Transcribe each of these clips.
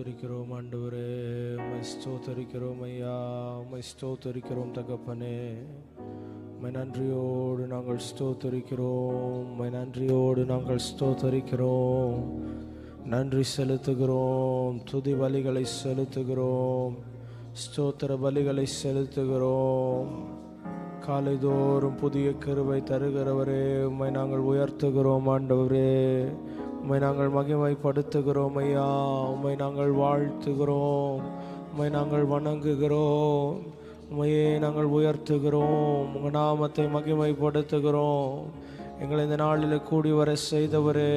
ஸ்தோத்தரிக்கிறோம் ஆண்டவரே, உம்மை ஸ்தோத்தரிக்கிறோம் ஐயா, உம்மை ஸ்தோத்தரிக்கிறோம் தகப்பனே. உம்மை நன்றியோடு நாங்கள் ஸ்தோத்தரிக்கிறோம், உம்மை நன்றியோடு நாங்கள் ஸ்தோத்தரிக்கிறோம். நன்றி செலுத்துகிறோம், துதி பலிகளை செலுத்துகிறோம், ஸ்தோத்திர பலிகளை செலுத்துகிறோம். காலைதோறும் புதிய கிருபை தருகிறவரே, உம்மை நாங்கள் உயர்த்துகிறோம் ஆண்டவரே. உம்மை நாங்கள் மகிமைப்படுத்துகிறோம் ஐயா, உம்மை நாங்கள் வாழ்த்துகிறோம், உம்மை நாங்கள் வணங்குகிறோம், உம்மையே நாங்கள் உயர்த்துகிறோம், உங்கள் நாமத்தை மகிமைப்படுத்துகிறோம். எங்களை இந்த நாளில் கூடி வர செய்தவரே,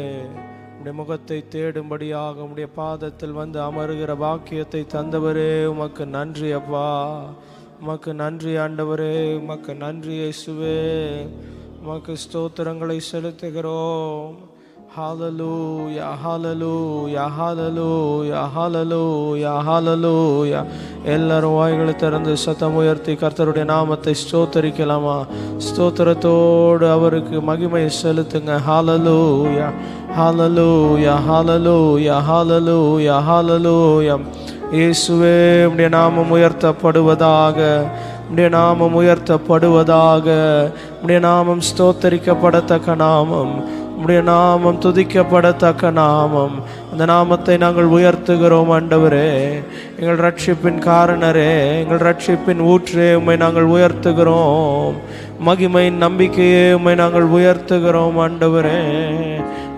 உம்முடைய முகத்தை தேடும்படியாக உம்முடைய பாதத்தில் வந்து அமருகிற பாக்கியத்தை தந்தவரே, உமக்கு நன்றி அப்பா, உமக்கு நன்றி ஆண்டவரே, உமக்கு நன்றி இயேசுவே. உமக்கு ஸ்தோத்திரங்களை செலுத்துகிறோம். ஹல்லேலூயா ஹல்லேலூயா ஹல்லேலூயா ஹல்லேலூயா ஹல்லேலூயா. எல்லாரும் வாய்களை திறந்து சத்தம் உயர்த்தி கர்த்தருடைய நாமத்தை ஸ்தோத்தரிக்கலாமா? ஸ்தோத்திரத்தோடு அவருக்கு மகிமை செலுத்துங்க. ஹல்லேலூயா ஹல்லேலூயா ஹல்லேலூயா ஹல்லேலூயா ஹல்லேலூயா. இயேசுவே, உம்முடைய நாமம் உயர்த்தப்படுவதாக, உம்முடைய நாமம் உயர்த்தப்படுவதாக. உம்முடைய நாமம் ஸ்தோத்தரிக்கப்படத்தக்க நாமம், உம்முடைய நாமம் துதிக்கப்படத்தக்க நாமம். அந்த நாமத்தை நாங்கள் உயர்த்துகிறோம் ஆண்டவரே. எங்கள் ரட்சிப்பின் காரணரே, எங்கள் ரட்சிப்பின் ஊற்றே, உம்மை நாங்கள் உயர்த்துகிறோம். மகிமையின் நம்பிக்கையே, உம்மை நாங்கள் உயர்த்துகிறோம் ஆண்டவரே.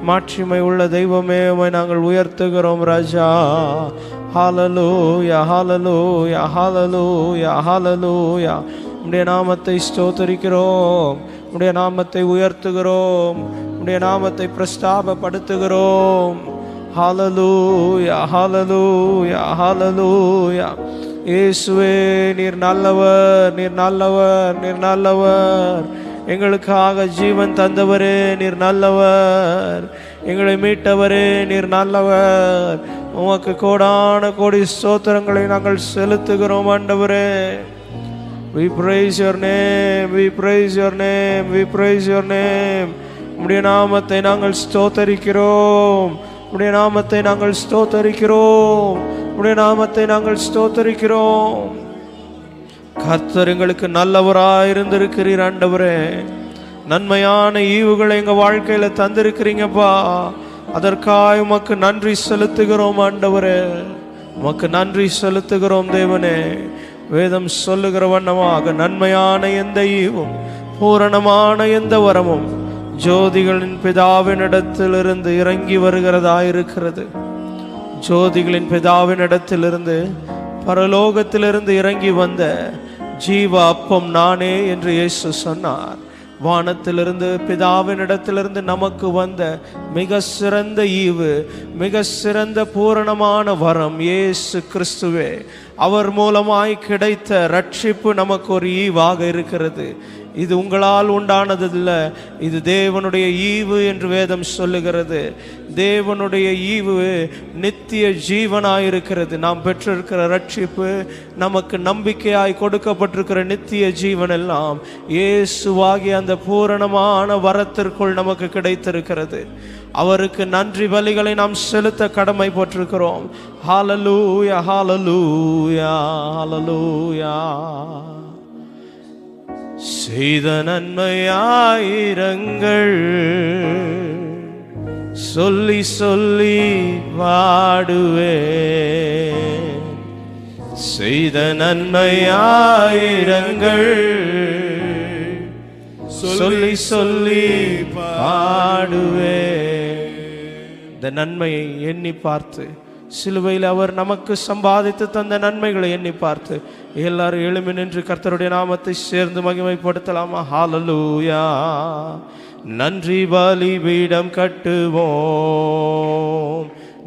மாட்சிமை உள்ள தெய்வமே, உம்மை நாங்கள் உயர்த்துகிறோம் ராஜா. ஹல்லேலூயா ஹல்லேலூயா ஹல்லேலூயா ஹல்லேலூயா. உம்முடைய நாமத்தை ஸ்தோத்தரிக்கிறோம், உம்முடைய நாமத்தை உயர்த்துகிறோம், உம்முடைய நாமத்தை பிரஸ்தாபப்படுத்துகிறோம். ஹல்லேலூயா ஹல்லேலூயா ஹல்லேலூயா. இயேசுவே, நீர் நல்லவர், நீர் நல்லவர், நீர் நல்லவர். எங்களுக்காக ஜீவன் தந்தவரே, நீர் நல்லவர். எங்களை மீட்டவரே, நீர் நல்லவர். உமக்கு கோடான கோடி ஸ்தோத்திரங்களை நாங்கள் செலுத்துகிறோம் ஆண்டவரே. We praise your name, we praise your name, we praise your name. உம்முடைய நாமத்தை நாங்கள் ஸ்தோத்தரிக்கிறோம், உம்முடைய நாமத்தை நாங்கள் ஸ்தோத்தரிக்கிறோம், உம்முடைய நாமத்தை நாங்கள் ஸ்தோத்தரிக்கிறோம். கர்த்தர் எங்களுக்கு நல்லவராய் இருந்திருக்கிறீர் ஆண்டவரே. நன்மையான ஈவுகளை எங்க வாழ்க்கையில தந்திருக்கிறீங்கப்பா. அதற்காக உமக்கு நன்றி செலுத்துகிறோம் ஆண்டவரே, உமக்கு நன்றி செலுத்துகிறோம் தேவனே. வேதம் சொல்லுகிற வண்ணமாக நன்மையான எந்த ஈவும் பூரணமான எந்த வரமும் ஜோதிகளின் பிதாவினிடத்திலிருந்து இறங்கி வருகிறதாயிருக்கிறது. ஜோதிகளின் பிதாவினிடத்திலிருந்து, பரலோகத்திலிருந்து இறங்கி வந்த ஜீவ அப்பம் நானே என்று இயேசு சொன்னார். வானத்திலிருந்து பிதாவினிடத்திலிருந்து நமக்கு வந்த மிக சிறந்த ஈவு, மிக சிறந்த பூரணமான வரம் இயேசு கிறிஸ்துவே. அவர் மூலமாய் கிடைத்த ரட்சிப்பு நமக்கு ஒரு ஈவாக இருக்கிறது. இது உங்களால் உண்டானதில்ல, இது தேவனுடைய ஈவு என்று வேதம் சொல்லுகிறது. தேவனுடைய ஈவு நித்திய ஜீவனாயிருக்கிறது. நாம் பெற்றிருக்கிற ரட்சிப்பு, நமக்கு நம்பிக்கையாய் கொடுக்கப்பட்டிருக்கிற நித்திய ஜீவன் எல்லாம் இயேசுவாகிய அந்த பூரணமான வரத்திற்குள் நமக்கு கிடைத்திருக்கிறது. அவருக்கு நன்றி பலிகளை நாம் செலுத்த கடமைப்பட்டிருக்கிறோம். ஹல்லேலூயா ஹல்லேலூயா ஹல்லேலூயா. செய்த நன்மையாயிரங்கள் சொல்லி சொல்லி வாடுவே. செய்த நன்மையாயிரங்கள் சொல்லி சொல்லி பாடுவே. இந்த நன்மையை எண்ணி பார்த்து, சிலுவையில் அவர் நமக்கு சம்பாதித்து தந்த நன்மைகளை எண்ணி பார்த்து எல்லாரும் எழும்பி நின்று கர்த்தருடைய நாமத்தை சேர்ந்து மகிமைப்படுத்தலாமா? ஹல்லேலூயா. நன்றி பலிபீடம் கட்டுவோம்,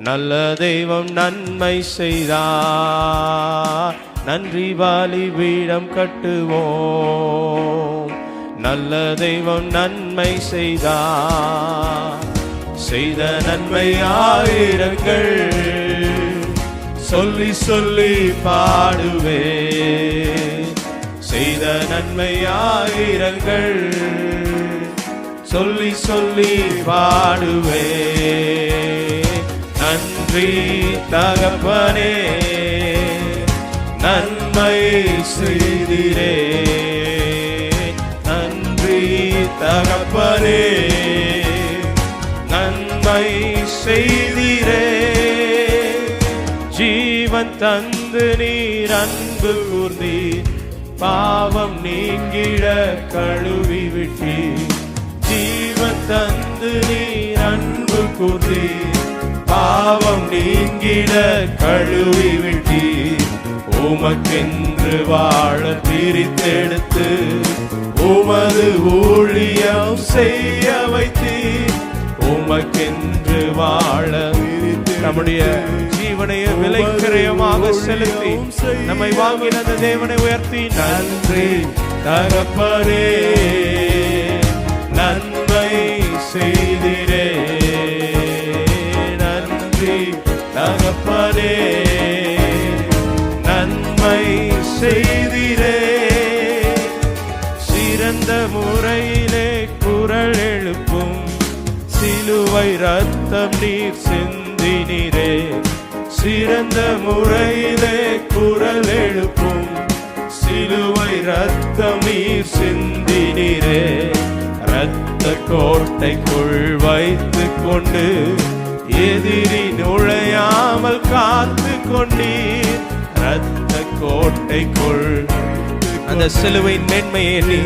நல்ல தெய்வம் நன்மை செய்தார். நன்றி பலிபீடம் கட்டுவோம், நல்ல தெய்வம் நன்மை செய்தார். செய்த நன்மை ஆயிரங்கள் சொல்லி சொல்லி பாடுவே. செய்த நன்மை ஆயிரங்கள் சொல்லி சொல்லி பாடுவே. நன்றி நன்றி தகப்பனே, நன்மை செய்திரே. நன்றி தகப்பனே, நன்மை செய்திரே. ஜீவன் தந்து நீர் அன்பு கூர்ந்தீர், பாவம் நீங்கிட கழுவி விட்டீர். ஜீவன் தந்து நீர் அன்பு கூர்ந்தீர், பாவம் நீங்கிட கழுவி விட்டீர். உமக்கென்று வாழ பிரித்தெடுத்து உமது ஊழியம் செய்ய வைத்தீர். உமக்கென்று வாழ நம்முடைய ஜீவனை விலைக்கிரயமாக செலுத்தி நம்மை வாங்கின அந்த தேவனை உயர்த்தி நன்றி தகப்பனே, நன்மை செய்திரே. நன்றி தகப்பனே, நன்மை செய்திரே. சிறந்த முறையிலே குரல் எழுப்பும் சிலுவை ரத்தம் நீர் சிந்தினீரே. சிறந்த முறையிலே குரல் எழுப்பும் சிலுவை ரத்தம் நீர் சிந்தினீரே. இரத்த கோட்டைக்குள் வைத்து கொண்டு எதிரி நுழையாமல் காத்து கொண்டீர். இரத்த கோட்டைக்குள் அந்த சிலுவையின் மேன்மையை எண்ணி,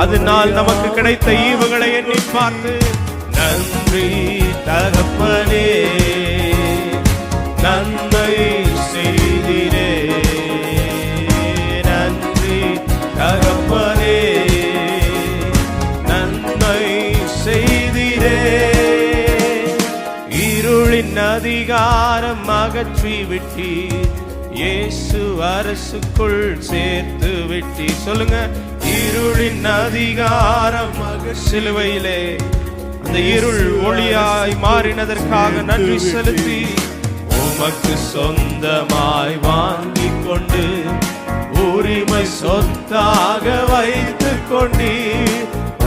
அதனால் நமக்கு கிடைத்த ஈவுகளை எண்ணி பார்த்து நன்றி தகப்பனே, நன்மை செய்திரே. நன்றி தகப்பனே, நன்மை செய்திரே. இருளின் அதிகாரம் அகற்றி விட்டீர், இயேசு அரசுக்குள் சேர்த்து விட்டீர். சொல்லுங்க, இருளின் அதிகாரம் சிலுவையிலே அந்த இருள் ஒளியாய் மாறினதற்காக நன்றி செலுத்தி உமக்கு சொந்தமாய் வாங்கி கொண்டு உரிமை சொத்தாக வைத்துக் கொண்டீர்.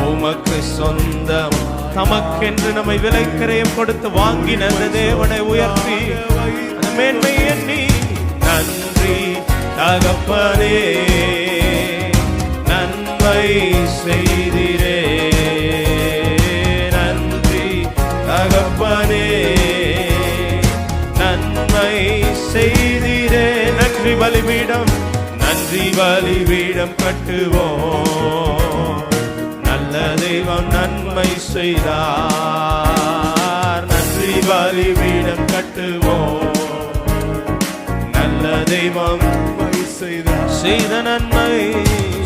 உமக்கு சொந்தம் தமக்கென்று நம்மை விலைக்கிரயம் கொடுத்து வாங்கின அந்த தேவனை உயர்த்தி அந்த மேன்மை எண்ணி நன்றி தகப்பனே, நன்மை செய்திரே. நன்றி தகப்பனே, நன்மை செய்திரே. நன்றி பலிபீடம், நன்றி பலிபீடம் கட்டுவோம். நல்ல தெய்வம் நன்மை செய்தார். நன்றி பலிபீடம் கட்டுவோம். நல்ல தெய்வம் செய்த நன்மை,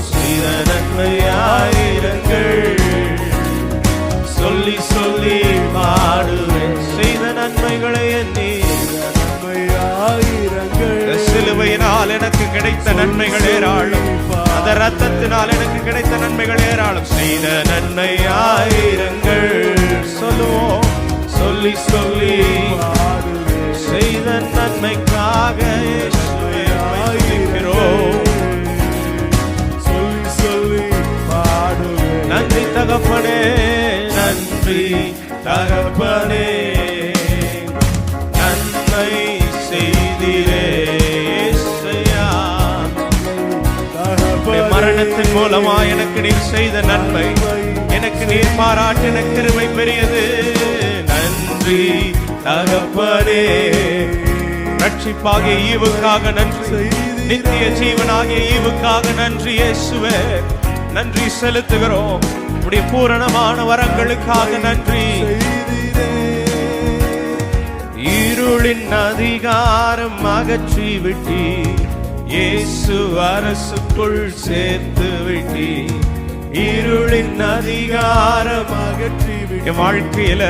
செய்த நன்மையாயிரங்கள் சொல்லி சொல்லி பாடுவேன். செய்த நன்மைகளை எண்ணி சிலுவையினால் எனக்கு கிடைத்த நன்மைகள் ஏராளம், அந்த ரத்தத்தினால் எனக்கு கிடைத்த நன்மைகள் ஏராளம். செய்த நன்மையாயிரங்கள் சொல்லுவோம், சொல்லி சொல்லி செய்த நன்மைக்காக சொல்லி சொல்லி பாடுவேன். நன்றி தகப்பனே, நன்றி தகப்பனே, நன்மை செய்திரே. மரணத்தின் மூலமா எனக்கு நீர் செய்த நன்மை, எனக்கு நீர் பாராட்டின கிருபை பெரியது. நன்றி தகப்பனே, ரட்சிப்பாகிய ஈவுக்காக நன்றி, நித்திய ஜீவனாகிய ஈவுக்காக நன்றி. இயேசுவே நன்றி செலுத்துகிறோம். உடைய பூரணமான வரங்களுக்காக நன்றி. இருளின் அதிகாரம் அகற்றி விட்டி, இயேசு அரசுக்குள் சேர்த்து விட்டி. இருளின் அதிகாரம் அகற்றி விட்டி. என் வாழ்க்கையில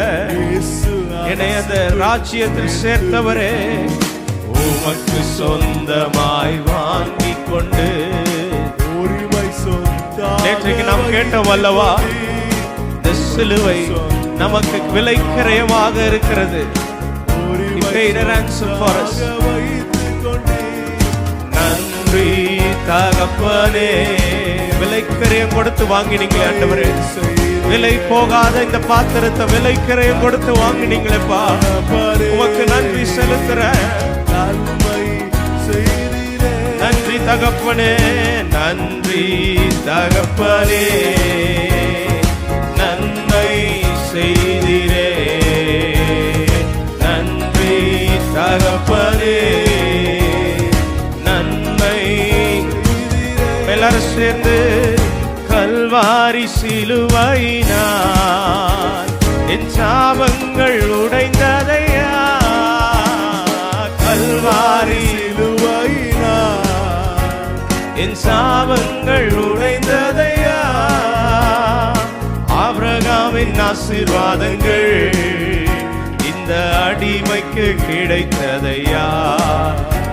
என்னை அந்த ராஜ்யத்தில் சேர்த்தவரே, உமக்கு சொந்தமாய் வாங்கி கொண்டு உரிமை சொந்தம். நேற்றைக்கு நாம் கேட்டோம் அல்லவா, இந்த சிலுவை நமக்கு விலைக்கிரயமாக இருக்கிறது. நன்றி தகப்பனே, விலைக்கிரயம் கொடுத்து வாங்கினீங்களே ஆண்டவரே. விலை போகாத இந்த பாத்திரத்தை விலை கிரையம் கொடுத்து வாங்கினீங்களேப்பா, உமக்கு நன்றி செலுத்துறேன். நன்றி தகப்பனே, நன்றி தகப்பனே, நன்மை செய்திரே. நன்றி தகப்பனே, நன்மை. எல்லாரும் சேர்ந்து கல்வாரி சிலுவையினால் என் சாபங்கள் உடைந்ததையா. கல்வாரி சிலுவையினால் என் சாபங்கள் உடைந்ததையா. ஆபிரகாமின் ஆசீர்வாதங்கள் இந்த அடிமைக்கு கிடைத்ததையா.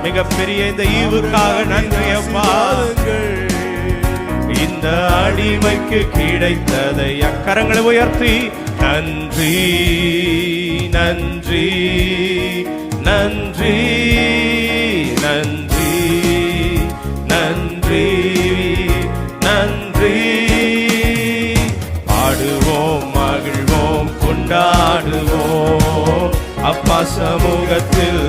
மிகப்பெரிய இந்த ஈவுக்காக நன்றி அப்பா. இந்த அடிமைக்கு கிடைத்ததையா. கரங்களை உயர்த்தி நன்றி நன்றி நன்றி நன்றி நன்றி நன்றி. பாடுவோம், மகிழ்வோம், கொண்டாடுவோம் அப்பா சமூகத்தில்.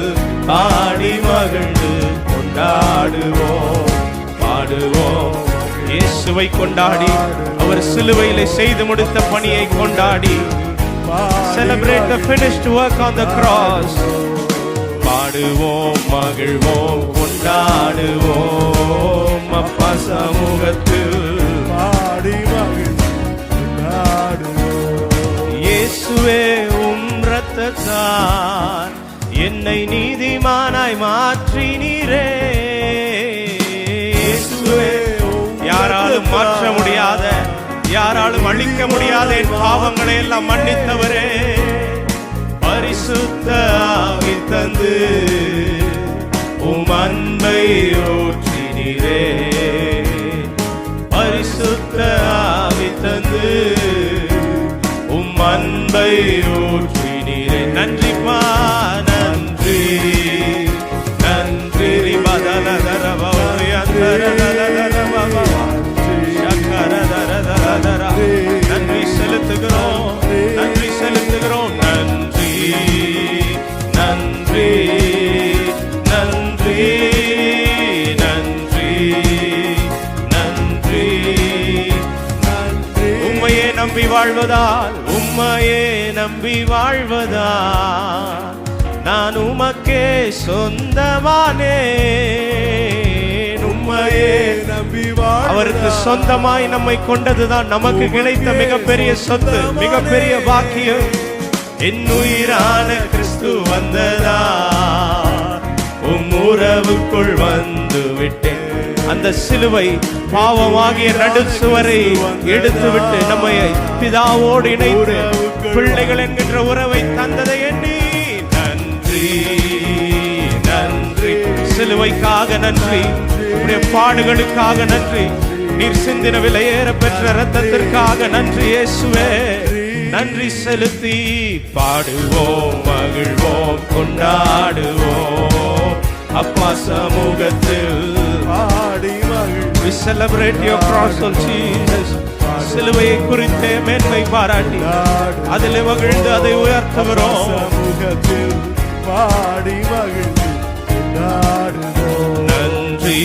பாடி மகிழ்ந்து கொண்டாடுவோம், பாடுவோம். இயேசுவை கொண்டாடி, அவர் சிலுவையிலே செய்து முடித்த பணியை கொண்டாடி. Celebrate the finished work on the cross. பாடுவோம், மகிழ்வோம், கொண்டாடுவோம் அப்பா சமூகத்தில். பாடி மகிழ்வோம். இயேசுவே உம் இரத்தத்தால் என்னை நீதிமானாய் மாற்றினீரே. இயேசுவே யாராலும் மாற்ற முடியாத, யாராலும் அழிக்க முடியாத என் பாவங்களை எல்லாம் மன்னித்தவரே. பரிசுத்த ஆவி தந்து உம் அன்பை ஊற்றினீரே. பரிசுத்த ஆவி தந்து உம் அன்பை ஊற்றினீரே. நன்றிப்பா, நன்றி நன்றி. நன்றி செலுத்துகிறோம், நன்றி செலுத்துகிறோம். நன்றி நன்றி நன்றி நன்றி நன்றி நன்றி. உம்மையே நம்பி வாழ்வதால், உம்மையே நம்பி வாழ்வதால் நான் உமக்கே சொந்தமானே. உம்மையே நம்பி அவருக்கு சொந்தமாய் நம்மை கொண்டதுதான் நமக்கு கிடைத்த மிகப்பெரிய சொத்து, மிகப்பெரிய பாக்கியம். என் உயிரான கிறிஸ்து வந்ததா, உம் உறவுக்குள் வந்து விட்டேன். அந்த சிலுவை பாவமாகிய நடு சுவரை எடுத்துவிட்டு நம்மை பிதாவோடு இணைத்து பிள்ளைகள் என்கின்ற உறவை தந்ததை எண்ணி நன்றி நன்றி. சிலுவைக்காக நன்றி, உம்முடைய பாடுகளுக்காக நன்றி, நீர் சிந்தின விலையேற பெற்ற இரத்தத்திற்காக நன்றி இயேசுவே. நன்றி செலுத்தி பாடுவோம், மகிழ்வோம், கொண்டாடுவோம் அப்பா சமூகத்தில். பாடி மகிழ். We celebrate your cross of Jesus. சிலுவையை குறித்தே மேன்மை பாராட்டி அதில் மகிழ்ந்து அதை உயர்த்துகிறோம். சமூகத்தில் பாடி மகிழ்ந்து கொண்டாடுவோம். நன்றி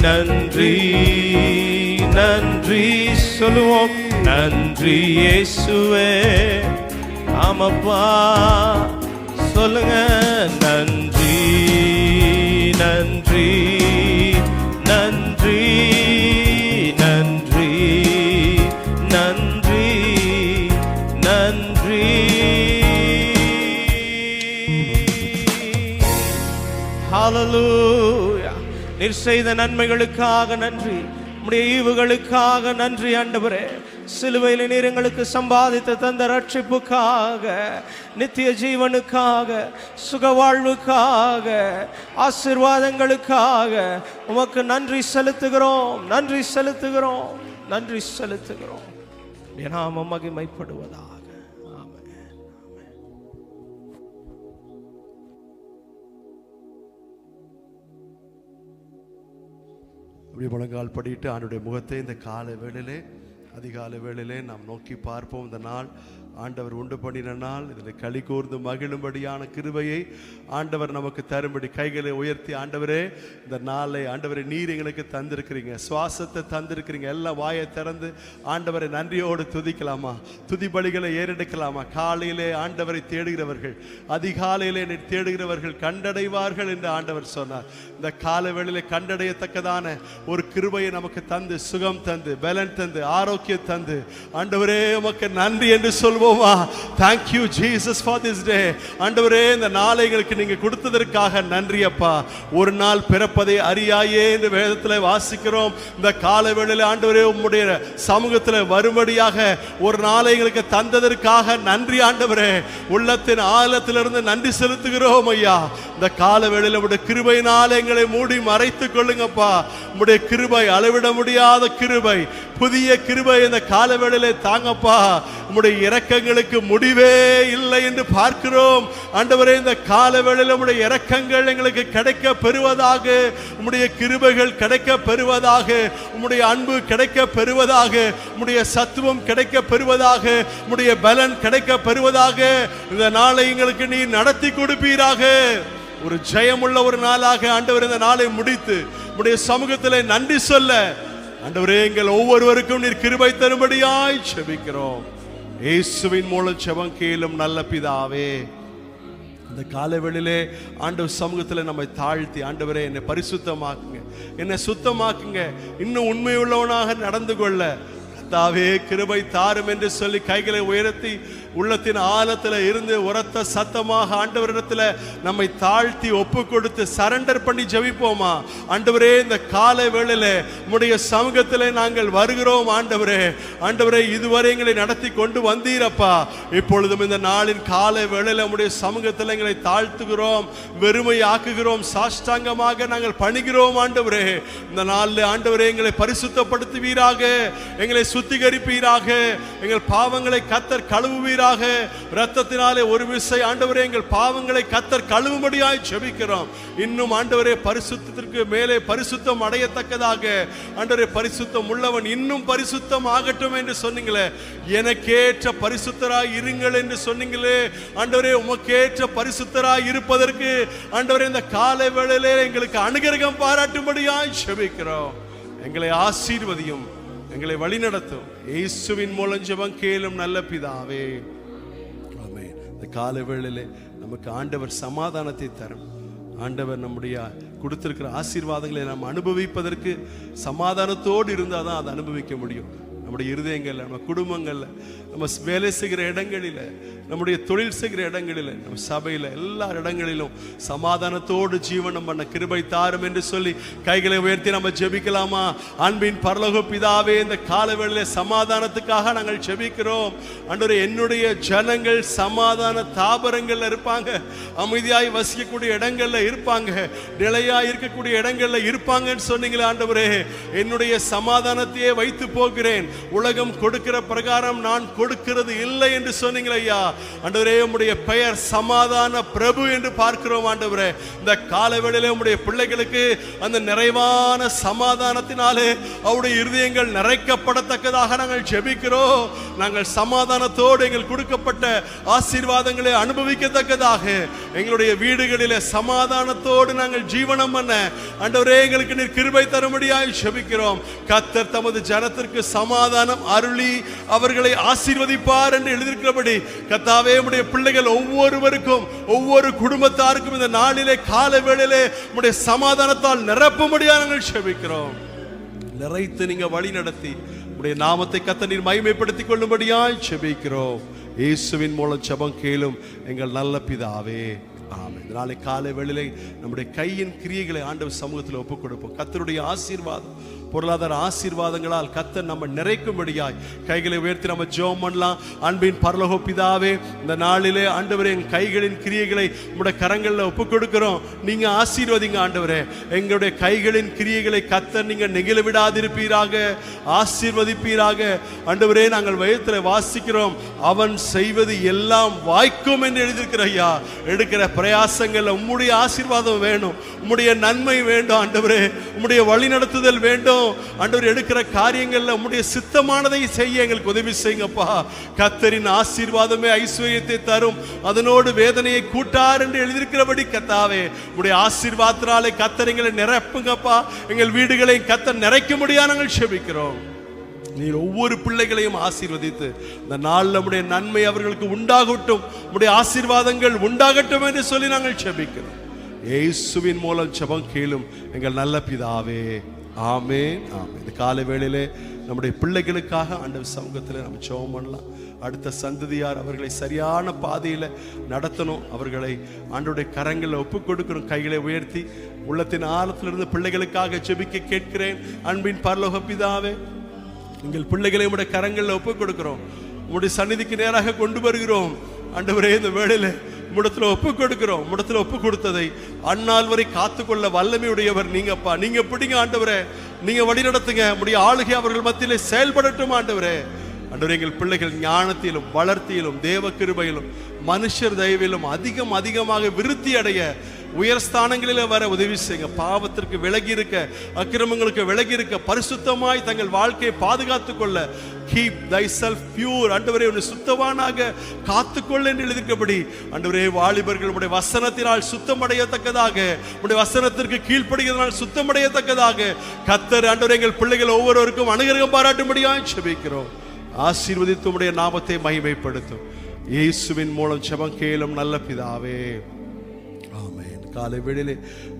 நன்றி நன்றி சொல்லுவோம். நன்றி இயேசுவே. ஆமப்பா சொல்லுங்க. நன்றி நன்றி நன்றி நன்றி நன்றி நன்றி. ஹல்லேலூயா. நீர் செய்த நன்மைகளுக்காக நன்றி, உம்முடைய ஈவுகளுக்காக நன்றி ஆண்டவரே. சிலுவையில் நீர் எங்களுக்கு சம்பாதித்து தந்த ரட்சிப்புக்காக, நித்திய ஜீவனுக்காக, சுகவாழ்வுக்காக, ஆசீர்வாதங்களுக்காக உமக்கு நன்றி செலுத்துகிறோம், நன்றி செலுத்துகிறோம், நன்றி செலுத்துகிறோம். என் நாமம் மகிமைப்படுவதாக. முழங்கால் படிட்டு ஆண்டுடைய முகத்தை இந்த கால வேளையிலே அதிகாலை வேளையிலே நாம் நோக்கி பார்ப்போம். இந்த நாள் ஆண்டவர் உண்டு பண்ணின நாள். இதில் களி கூர்ந்து மகிழும்படியான கிருபையை ஆண்டவர் நமக்கு தரும்படி கைகளை உயர்த்தி, ஆண்டவரே இந்த நாளை ஆண்டவரை நீர் எங்களுக்கு தந்திருக்கிறீங்க, சுவாசத்தை தந்திருக்கிறீங்க. எல்லாம் வாயை திறந்து ஆண்டவரை நன்றியோடு துதிக்கலாமா? துதி பலிகளை ஏறெடுக்கலாமா? காலையிலே ஆண்டவரை தேடுகிறவர்கள், அதிகாலையிலே தேடுகிறவர்கள் கண்டடைவார்கள் என்று ஆண்டவர் சொன்னார். இந்த கால வேளையிலே கண்டடையத்தக்கதான ஒரு கிருபையை நமக்கு தந்து, சுகம் தந்து, பலன் தந்து, ஆரோக்கியம் தந்து, ஆண்டவரே உமக்கு நன்றி என்று சொல்வோமா? Thank you Jesus for this day. ஆண்டவரே இந்த நாளை எங்களுக்கு நீங்க கொடுத்ததற்காக நன்றி அப்பா. ஒரு நாள் பிறப்பதை அறியாயே என்று வேதத்தில் வாசிக்கிறோம். இந்த கால வேளையிலே ஆண்டவரே உம்முடைய சமூகத்தில் வரும்படியாக ஒரு நாளை எங்களுக்கு தந்ததற்காக நன்றி ஆண்டவரே. உள்ளத்தின் ஆழத்திலிருந்து நன்றி செலுத்துகிறோம் ஐயா. இந்த கால வேளையில உம்முடைய கிருபையினாலே எங்களை மூடி மறைத்துக் கொள்ளுங்கப்பா. உம்முடைய கிருபை அளவிட முடியாத கிருபை, புதிய கிருபை இந்த கால வேளையிலே தாங்கப்பா. உம்முடைய இரக்கங்களுக்கு முடிவே இல்லை என்று பார்க்கிறோம் ஆண்டவரே. இந்த கால வேளையில உம்முடைய இரக்கங்கள் எங்களுக்கு கிடைக்க பெறுவதாக, உம்முடைய கிருபைகள் கிடைக்க பெறுவதாக, உம்முடைய அன்பு கிடைக்க பெறுவதாக, உம்முடைய சத்துவம் கிடைக்க பெறுவதாக, உம்முடைய பலன் கிடைக்க பெறுவதாக. இந்த நாளை எங்களுக்கு நீ நடத்தி கொடுப்பீராக. ஒரு ஜெயமுள்ள ஒரு நாளாக ஆண்டவர் இந்த நாளை முடித்து உம்முடைய சமூகத்திலே நன்றி சொல்ல ஆண்டவரே எங்கள் ஒவ்வொருவருக்கும் நீர் கிருபை தரும்படியாய் ஜெபிக்கிறோம். இயேசுவின் மூலம் ஜெபம் கேளும் நல்ல பிதாவே. இந்த காலவெளியிலே ஆண்டவர் சமூகத்தில் நம்மை தாழ்த்தி, ஆண்டவரே என்னை பரிசுத்தமாக்குங்க, என்னை சுத்தமாக்குங்க, இன்னும் உண்மையுள்ளவனாக நடந்து கொள்ள கர்த்தாவே கிருபை தாரும் என்று சொல்லி கைகளை உயர்த்தி உள்ளத்தின் ஆழத்தில் இருந்து உரத்த சத்தமாக ஆண்டவரிடத்தில் நம்மை தாழ்த்தி ஒப்பு கொடுத்து சரண்டர் பண்ணி ஜெபிப்போமா? ஆண்டவரே இந்த காலை வேளையில உம்முடைய சமூகத்தில் நாங்கள் வருகிறோம் ஆண்டவரே. ஆண்டவரே இதுவரை எங்களை நடத்தி கொண்டு வந்தீரப்பா. இப்பொழுதும் இந்த நாளின் காலை வேளையில உம்முடைய சமூகத்தில் எங்களை தாழ்த்துகிறோம், வெறுமை ஆக்குகிறோம், சாஷ்டாங்கமாக நாங்கள் பணிகிறோம் ஆண்டவரே. இந்த நாளில் ஆண்டவரே எங்களை பரிசுத்தப்படுத்துவீராக, எங்களை சுத்திகரிப்பீராக, எங்கள் பாவங்களை கர்த்தர் கழுவுவீராக. இரத்தத்தினாலே ஒரு விசை ஆண்டவரே எங்கள் பாவங்களை கர்த்தர் கழுவும்படியாய் ஜெபிக்கிறோம். இன்னும் ஆண்டவரே பரிசுத்தத்திற்கு மேலே பரிசுத்தம் அடையத்தக்கதாக ஆண்டவரே பரிசுத்தம் உள்ளவன் இன்னும் பரிசுத்தம் ஆகட்டும் என்று சொன்னீங்களே. எனக்கேற்ற பரிசுத்தராய் இருங்கள் என்று சொன்னீங்களே. ஆண்டவரே உமக்கேற்ற பரிசுத்தராய் இருப்பதற்கு ஆண்டவரே இந்த காலை வேளையிலே எங்களுக்கு அனுகிரகம் பாராட்டும்படியாய் ஜெபிக்கிறோம். எங்களை ஆசீர்வதியும், எங்களை வழிநடத்தும். இயேசுவின் மூலம் ஜெபம் கேளும் நல்ல பிதாவே, ஆமென். இந்த காலை வேளையிலே நமக்கு ஆண்டவர் சமாதானத்தை தரும். ஆண்டவர் நம்முடைய கொடுத்திருக்கிற ஆசீர்வாதங்களை நாம் அனுபவிப்பதற்கு சமாதானத்தோடு இருந்தால் தான் அதை அனுபவிக்க முடியும். நம்முடைய இருதயங்கள்ல, நம்ம குடும்பங்கள்ல, நம்ம வேலை செய்கிற இடங்களில், நம்முடைய தொழில் செய்கிற இடங்களில், நம்ம சபையில், எல்லா இடங்களிலும் சமாதானத்தோடு ஜீவனம் பண்ண கிருபை தாரும் என்று சொல்லி கைகளை உயர்த்தி நம்ம ஜெபிக்கலாமா? அன்பின் பரலோக பிதாவே, இந்த காலவேளையிலே சமாதானத்துக்காக நாங்கள் ஜெபிக்கிறோம் ஆண்டவரே. என்னுடைய ஜனங்கள் சமாதான தாபரங்கள்ல இருப்பாங்க, அமைதியாய் வசிக்கக்கூடிய இடங்கள்ல இருப்பாங்க, நிலையாய் இருக்கக்கூடிய இடங்கள்ல இருப்பாங்கன்னு சொன்னீங்களே ஆண்டவரே. என்னுடைய சமாதானத்தையே வைத்து போகிறேன், உலகம் கொடுக்கிற பிரகாரம் நான் கொடுக்கிறது இல்லை என்று சொன்னீங்களே ஐயா. ஆண்டவரே உம்முடைய பெயர் சமாதான பிரபு என்று பார்க்கிறோம் ஆண்டவரே. இந்த காலவேளையிலே உம்முடைய பிள்ளைகளுக்கு அந்த நிறைவான சமாதானத்தினாலே அவருடைய இருதயங்கள் நிறைக்கப்படத்தக்கதாக நாங்கள் ஜெபிக்கிறோம். நாங்கள் சமாதானத்தோடு எங்கள் கொடுக்கப்பட்ட ஆசீர்வாதங்களை அனுபவிக்கத்தக்கதாக எங்களுடைய வீடுகளிலே சமாதானத்தோடு நாங்கள் ஜீவனம் பண்ண ஆண்டவரே எங்களுக்கு நீர் கிருபை தரும்படியாய் ஜெபிக்கிறோம். கர்த்தர் தமது ஜனத்திற்கு சமாதானம் அருளி அவர்களை ஆசீர்வதிப்பார் என்று எழுதியிருக்கிறபடி கர்த்தாவே உம்முடைய பிள்ளைகள் ஒவ்வொருவருக்கும், ஒவ்வொரு குடும்பத்தாருக்கும் இந்த நாளிலே கால வேளையிலே உம்முடைய சமாதானத்தால் நிரப்பும்படியாக நாங்கள் ஜெபிக்கிறோம். நிறைத்து நீங்க வழி நடத்தி உம்முடைய நாமத்தை கர்த்தர் நீர் மகிமைப்படுத்திக் கொள்ளும்படியாய் ஜெபிக்கிறோம். இயேசுவின் மூலம் ஜெபம் கேளும் எங்கள் நல்ல பிதாவே, ஆமென். நாளை காலை வேளையிலே நம்முடைய கையின் கிரியைகளை ஆண்டவர் சமூகத்தில் ஒப்புக் கொடுப்போம். கர்த்தருடைய ஆசீர்வாதம், பொருளாதார ஆசீர்வாதங்களால் கர்த்தர் நம்ம நிறைக்கும்படியாய் கைகளை உயர்த்தி நம்ம ஜெபம் பண்ணலாம். அன்பின் பரலோக பிதாவே, இந்த நாளிலே ஆண்டவரே என் கைகளின் கிரியைகளை உம்முடைய கரங்களில் ஒப்புக் கொடுக்கிறோம். நீங்க ஆசீர்வதிங்க ஆண்டவரே. எங்களுடைய கைகளின் கிரியைகளை கர்த்தர் நீங்க நெகிழ விடாதிருப்பீராக, ஆசீர்வதிப்பீராக ஆண்டவரே. நாங்கள் வேதத்தில் வாசிக்கிறோம், அவன் செய்வது எல்லாம் வாய்க்கும் என்று எழுதியிருக்கிற ஐயா. எடுக்கிற பிரயாசங்கள்ல உம்முடைய ஆசீர்வாதம் வேணும், உம்முடைய நன்மை வேண்டும் ஆண்டவரே, உம்முடைய வழி நடத்துதல் வேண்டும் ஆண்டவர். எடுக்கிற காரியங்கள்ல உம்முடைய சித்தமானதை செய்ய எங்களுக்கு உதவி செய்யுங்கப்பா. கர்த்தரின் ஆசீர்வாதமே ஐஸ்வர்யத்தை தரும், அதனோடு வேதனையை கூட்டார் என்று எழுதியிருக்கிறபடி கர்த்தாவே, உம்முடைய ஆசீர்வாதத்தினாலே கர்த்தர் எங்களை நிரப்புங்கப்பா. எங்கள் வீடுகளை கர்த்தர் நிறைக்க முடியாது நாங்கள் செபிக்கிறோம். நீர் ஒவ்வொரு பிள்ளைகளையும் ஆசீர்வதித்து இந்த நாள் நம்முடைய நன்மை அவர்களுக்கு உண்டாகட்டும், நம்முடைய ஆசீர்வாதங்கள் உண்டாகட்டும் என்று சொல்லி நாங்கள் செபிக்கிறோம். இயேசுவின் மூலம் ஜெபம் கேளும் எங்கள் நல்ல பிதாவே, ஆமென், ஆமென். இந்த காலை வேளையிலே நம்முடைய பிள்ளைகளுக்காக ஆண்டவர் சமூகத்தில் நம்ம ஜெபம் பண்ணலாம். அடுத்த சந்ததியார் அவர்களை சரியான பாதையில் நடத்தணும், அவர்களை ஆண்டவருடைய கரங்களில் ஒப்புக் கொடுக்கணும். கைகளை உயர்த்தி உள்ளத்தின் ஆழத்திலிருந்து பிள்ளைகளுக்காக ஜெபிக்க கேட்கிறேன். அன்பின் பரலோக பிதாவே, எங்கள் பிள்ளைகளை உடைய கரங்களில் ஒப்புக் கொடுக்கிறோம், உங்களுடைய சந்நிதிக்கு நேராக கொண்டு வருகிறோம் ஆண்டவரே. இந்த வேளையில முடத்துல ஒப்பு கொடுக்கிறோம். முடத்துல ஒப்பு கொடுத்ததை அந்நாள் வரை காத்துக்கொள்ள வல்லமையுடையவர் நீங்கப்பா. நீங்க பிடிங்க ஆண்டவரே, நீங்க வழி நடத்துங்க. உடைய ஆளுகை அவர்கள் மத்தியிலே செயல்படட்டும் ஆண்டவரே. ஆண்டவரே, எங்கள் பிள்ளைகள் ஞானத்திலும் வளர்த்தியிலும் தேவ கிருபையிலும் மனுஷர் தயவிலும் அதிகமாக விருத்தி அடைய உயர் ஸ்தானங்களில் வர உதவி செய்யுங்க. பாவத்திற்கு விலகி இருக்க, அக்கிரமங்களுக்கு விலகி இருக்க, பரிசுத்தமாய் தங்கள் வாழ்க்கையை பாதுகாத்துக் கொள்ள keep thyself pure ஆண்டவரே, உன்னை சுத்தவானாக காத்துக்கொள்ள என்று எழுதியிருக்கிறபடி ஆண்டவரே, வாலிபர்கள் உடைய வசனத்தினால் சுத்தமடையத்தக்கதாக, உடைய வசனத்திற்கு கீழ்ப்படுகிறதுனால் சுத்தமடையத்தக்கதாக கர்த்தர் ஆண்டவரே எங்கள் பிள்ளைகள் ஒவ்வொருவருக்கும் அனுகிரகம் பாராட்டும்படியாக ஜெபிக்கிறோம். ஆசீர்வதித்து உம்முடைய நாமத்தை மகிமைப்படுத்தும். இயேசுவின் மூலம் ஜெபம் கேளும் நல்ல பிதாவே, ஆமென். காலை வேளையிலே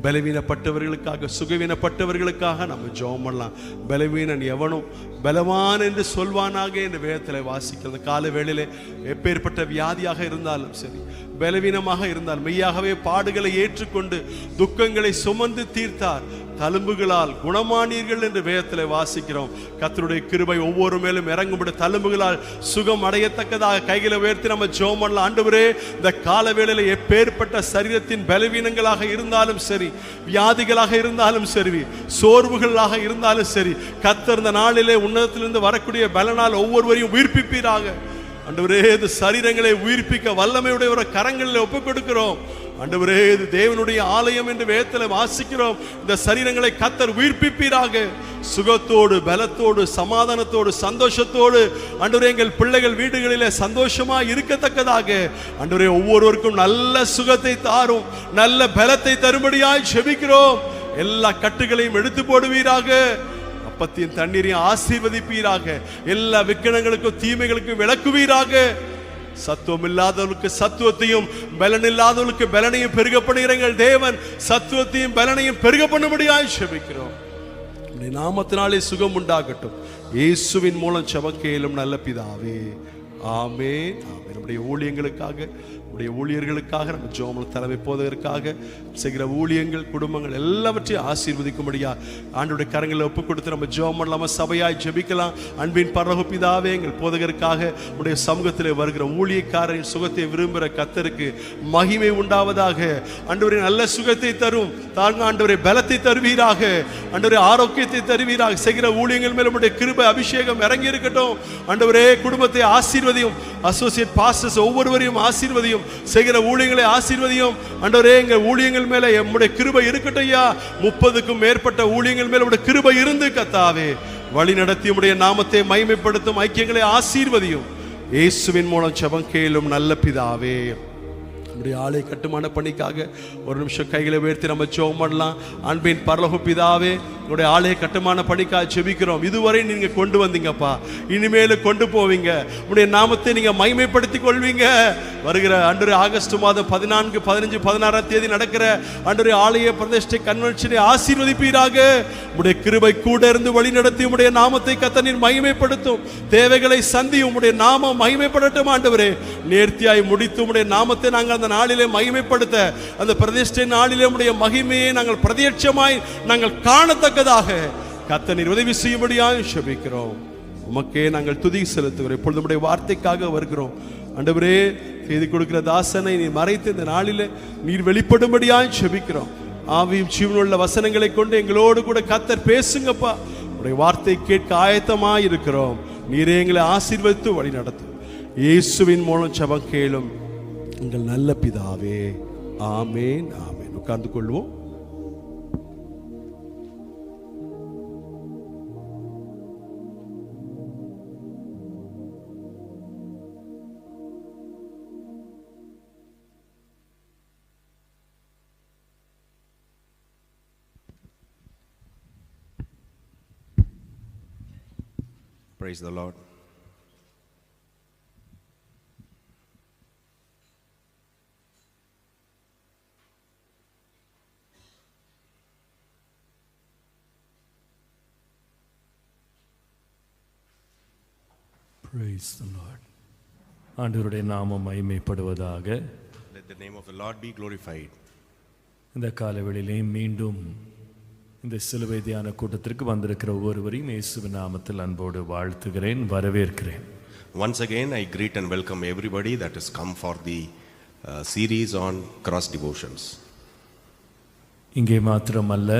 பலவீனப்பட்டவர்களுக்காக, சுகவீனப்பட்டவர்களுக்காக நம்ம ஜெபம் பண்ணலாம். பலவீனன் எவனும் பலவான் என்று சொல்வானாக என்று வேதத்தில் வாசிக்கிறது. காலை வேளையிலே எப்பேற்பட்ட வியாதியாக இருந்தாலும் சரி, பலவீனமாக இருந்தால் மெய்யாகவே பாடுகளை ஏற்றுக்கொண்டு துக்கங்களை சுமந்து தீர்த்தார், தழும்புகளால் குணமானீர்கள் என்று வேதத்தில் வாசிக்கிறோம். கர்த்தருடைய கிருபை ஒவ்வொரு மேலும் இறங்கும்படி தழும்புகளால் சுகம் அடையத்தக்கதாக கைகளை உயர்த்தி நம்ம ஜெபம் பண்ணலாம். ஆண்டவரே, இந்த கால வேளையில எப்பேற்பட்ட சரீரத்தின் பலவீனங்களாக இருந்தாலும் சரி, வியாதிகளாக இருந்தாலும் சரி, சோர்வுகளாக இருந்தாலும் சரி, கர்த்தர் இந்த நாளிலே உன்னதத்திலிருந்து வரக்கூடிய பலனால் ஒவ்வொருவரையும் உயிர்ப்பிப்பீராக. ஆண்டவரே, இது சரீரங்களை உயிர்ப்பிக்க வல்லமையுடைய கரங்களில் ஒப்புக் கொடுக்கிறோம். ஆண்டவரே, இது தேவனுடைய ஆலயம் என்று வேதத்தில் வாசிக்கிறோம். இந்த சரீரங்களை கர்த்தர் உயிர்ப்பிப்பீராக. சுகத்தோடு, பலத்தோடு, சமாதானத்தோடு, சந்தோஷத்தோடு ஆண்டவரே எங்கள் பிள்ளைகள் வீடுகளிலே சந்தோஷமாக இருக்கத்தக்கதாக ஆண்டவரே ஒவ்வொருவருக்கும் நல்ல சுகத்தை தாரும், நல்ல பலத்தை தரும்படியாய் ஜெபிக்கிறோம். எல்லா கட்டுகளையும் எடுத்து போடுவீராக. அப்பத்தின் தண்ணீரையும் ஆசீர்வதிப்பீராக. எல்லா விக்கனங்களுக்கும் தீமைகளுக்கும் விளக்குவீராக. சத்துவம் இல்லாதவர்களுக்கு சத்துவத்தையும், பலன் இல்லாதவர்களுக்கு பலனையும் பெருக பண்ணுகிற தேவன் சத்துவத்தையும் பலனையும் பெருக பண்ணும்படியாய் ஜெபிக்கிறோம். நாமத்தினாலே சுகம் உண்டாகட்டும். இயேசுவின் மூலம் ஜெபம் கேளும் நல்ல பிதாவே, ஆமென், ஆமென். நம்முடைய ஊழியங்களுக்காக, நம்முடைய ஊழியர்களுக்காக, நம்ம ஜெபம் தலைமை போதகருக்காக செய்கிற ஊழியங்கள், குடும்பங்கள் எல்லாவற்றையும் ஆசீர்வதிக்கும்படியா ஆண்டவருடைய கரங்களை ஒப்புக் கொடுத்து நம்ம ஜெபம் பண்ணலாமா? சபையாய் ஜெபிக்கலாம். அன்பின் பரலோக பிதாவே, எங்கள் போதகருக்காக உடைய சமூகத்தில் வருகிற ஊழியக்காரரின் சுகத்தை விரும்புகிற கர்த்தருக்கு மகிமை உண்டாவதாக. ஆண்டவரே, நல்ல சுகத்தை தரும் தாங்க ஆண்டவரே, பலத்தை தருவீராக. ஆண்டவரே, ஆரோக்கியத்தை தருவீராக. செய்கிற ஊழியங்கள் மேல் உடைய கிருபை அபிஷேகம் இறங்கி இருக்கட்டும். ஆண்டவரே, குடும்பத்தை ஆசீர்வதியும். அசோசியேட் பாஸ்டர்ஸ் ஒவ்வொருவரையும் ஆசீர்வதியும். செய்கிற ஊழியங்களை ஆசீர்வதியும். ஆண்டவரே, எங்கள் ஊழியங்கள் மேல நம்முடைய கிருபை இருக்கட்டும் ஐயா. 30க்கும் மேற்பட்ட ஊழியங்கள் மேல உடைய கிருபை இருந்து கர்த்தாவே வழி நடத்தி உடைய நாமத்தை மகிமைப்படுத்தும். ஐக்கியங்களை ஆசீர்வதியும். இயேசுவின் மூலம் ஜெபம் கேளும் நல்ல பிதாவே. நம்முடைய ஆலய கட்டுமான பணிக்காக ஒரு நிமிஷம் கைகளை உயர்த்தி நம்ம ஜெபம் பண்ணலாம். அன்பின் பரலோக பிதாவே, உங்களுடைய ஆலய கட்டுமான பணிக்காக ஜெபிக்கிறோம். இதுவரை நீங்க கொண்டு வந்தீங்கப்பா, இனிமேல் கொண்டு போவீங்க. உங்களுடைய நாமத்தை நீங்க மகிமைப்படுத்திக் கொள்வீங்க. வருகிற ஆண்டவரே, ஆகஸ்ட் மாதம் 14, 15, 16 தேதி நடக்கிற ஆண்டவரே ஆலய பிரதிஷ்டை கன்வென்ஷனை ஆசீர்வதிப்பீராக. உங்களுடைய கிருபை கூட இருந்து வழி நடத்தி உங்களுடைய நாமத்தை கர்த்தர் மகிமைப்படுத்தும். தேவைகளை சந்தி உங்களுடைய நாமம் மகிமைப்படட்டும். ஆண்டவரே, நேர்த்தியாய் முடித்து உங்களுடைய நாமத்தை நாங்கள் அந்த நாளிலே மகிமைப்படுத்த, அந்த பிரதிஷ்டை நாளிலே உடைய மகிமையை நாங்கள் பிரத்யட்சமாய் நாங்கள் காணத்தக்கதாக கர்த்தர் உதவி செய்யும்படியாக ஜெபிக்கிறோம். உமக்கே நாங்கள் துதி செலுத்துகிறோம். இப்பொழுது உடைய வார்த்தைக்காக வருகிறோம். ஆண்டவரே, செய்தி கொடுக்கிற தாசனை நீ மறைத்து இந்த நாளிலே நீர் வெளிப்படும்படியாக ஜெபிக்கிறோம். ஆவியும் ஜீவனுள்ள வசனங்களை கொண்டு எங்களோடு கூட கர்த்தர் பேசுங்கப்பா. உடைய வார்த்தை கேட்க ஆயத்தமாய் இருக்கிறோம். நீரே எங்களை ஆசீர்வதித்து வழி நடத்தும். இயேசுவின் மூலம் ஜெபம் கேளும் எங்கள் நல்ல பிதாவே, ஆமேன் ஆமேன். உட்கார்ந்து கொள்வோம். Praise the Lord. Praise the Lord. ஆண்டவருடைய நாமம் மகிமைப்படுவதாக. Let the name of the Lord be glorified. இந்த காலவெளியிலே மீண்டும் இந்த சிலுவை தியான கூட்டத்திற்கு வந்திருக்கிற ஒவ்வொருவரையும் இயேசுவின் நாமத்தில் அன்போடு வாழ்த்துகிறேன், வரவேற்கிறேன். Once again, I greet and welcome everybody that has come for the series on cross devotions. இங்கே மாத்திரமல்ல,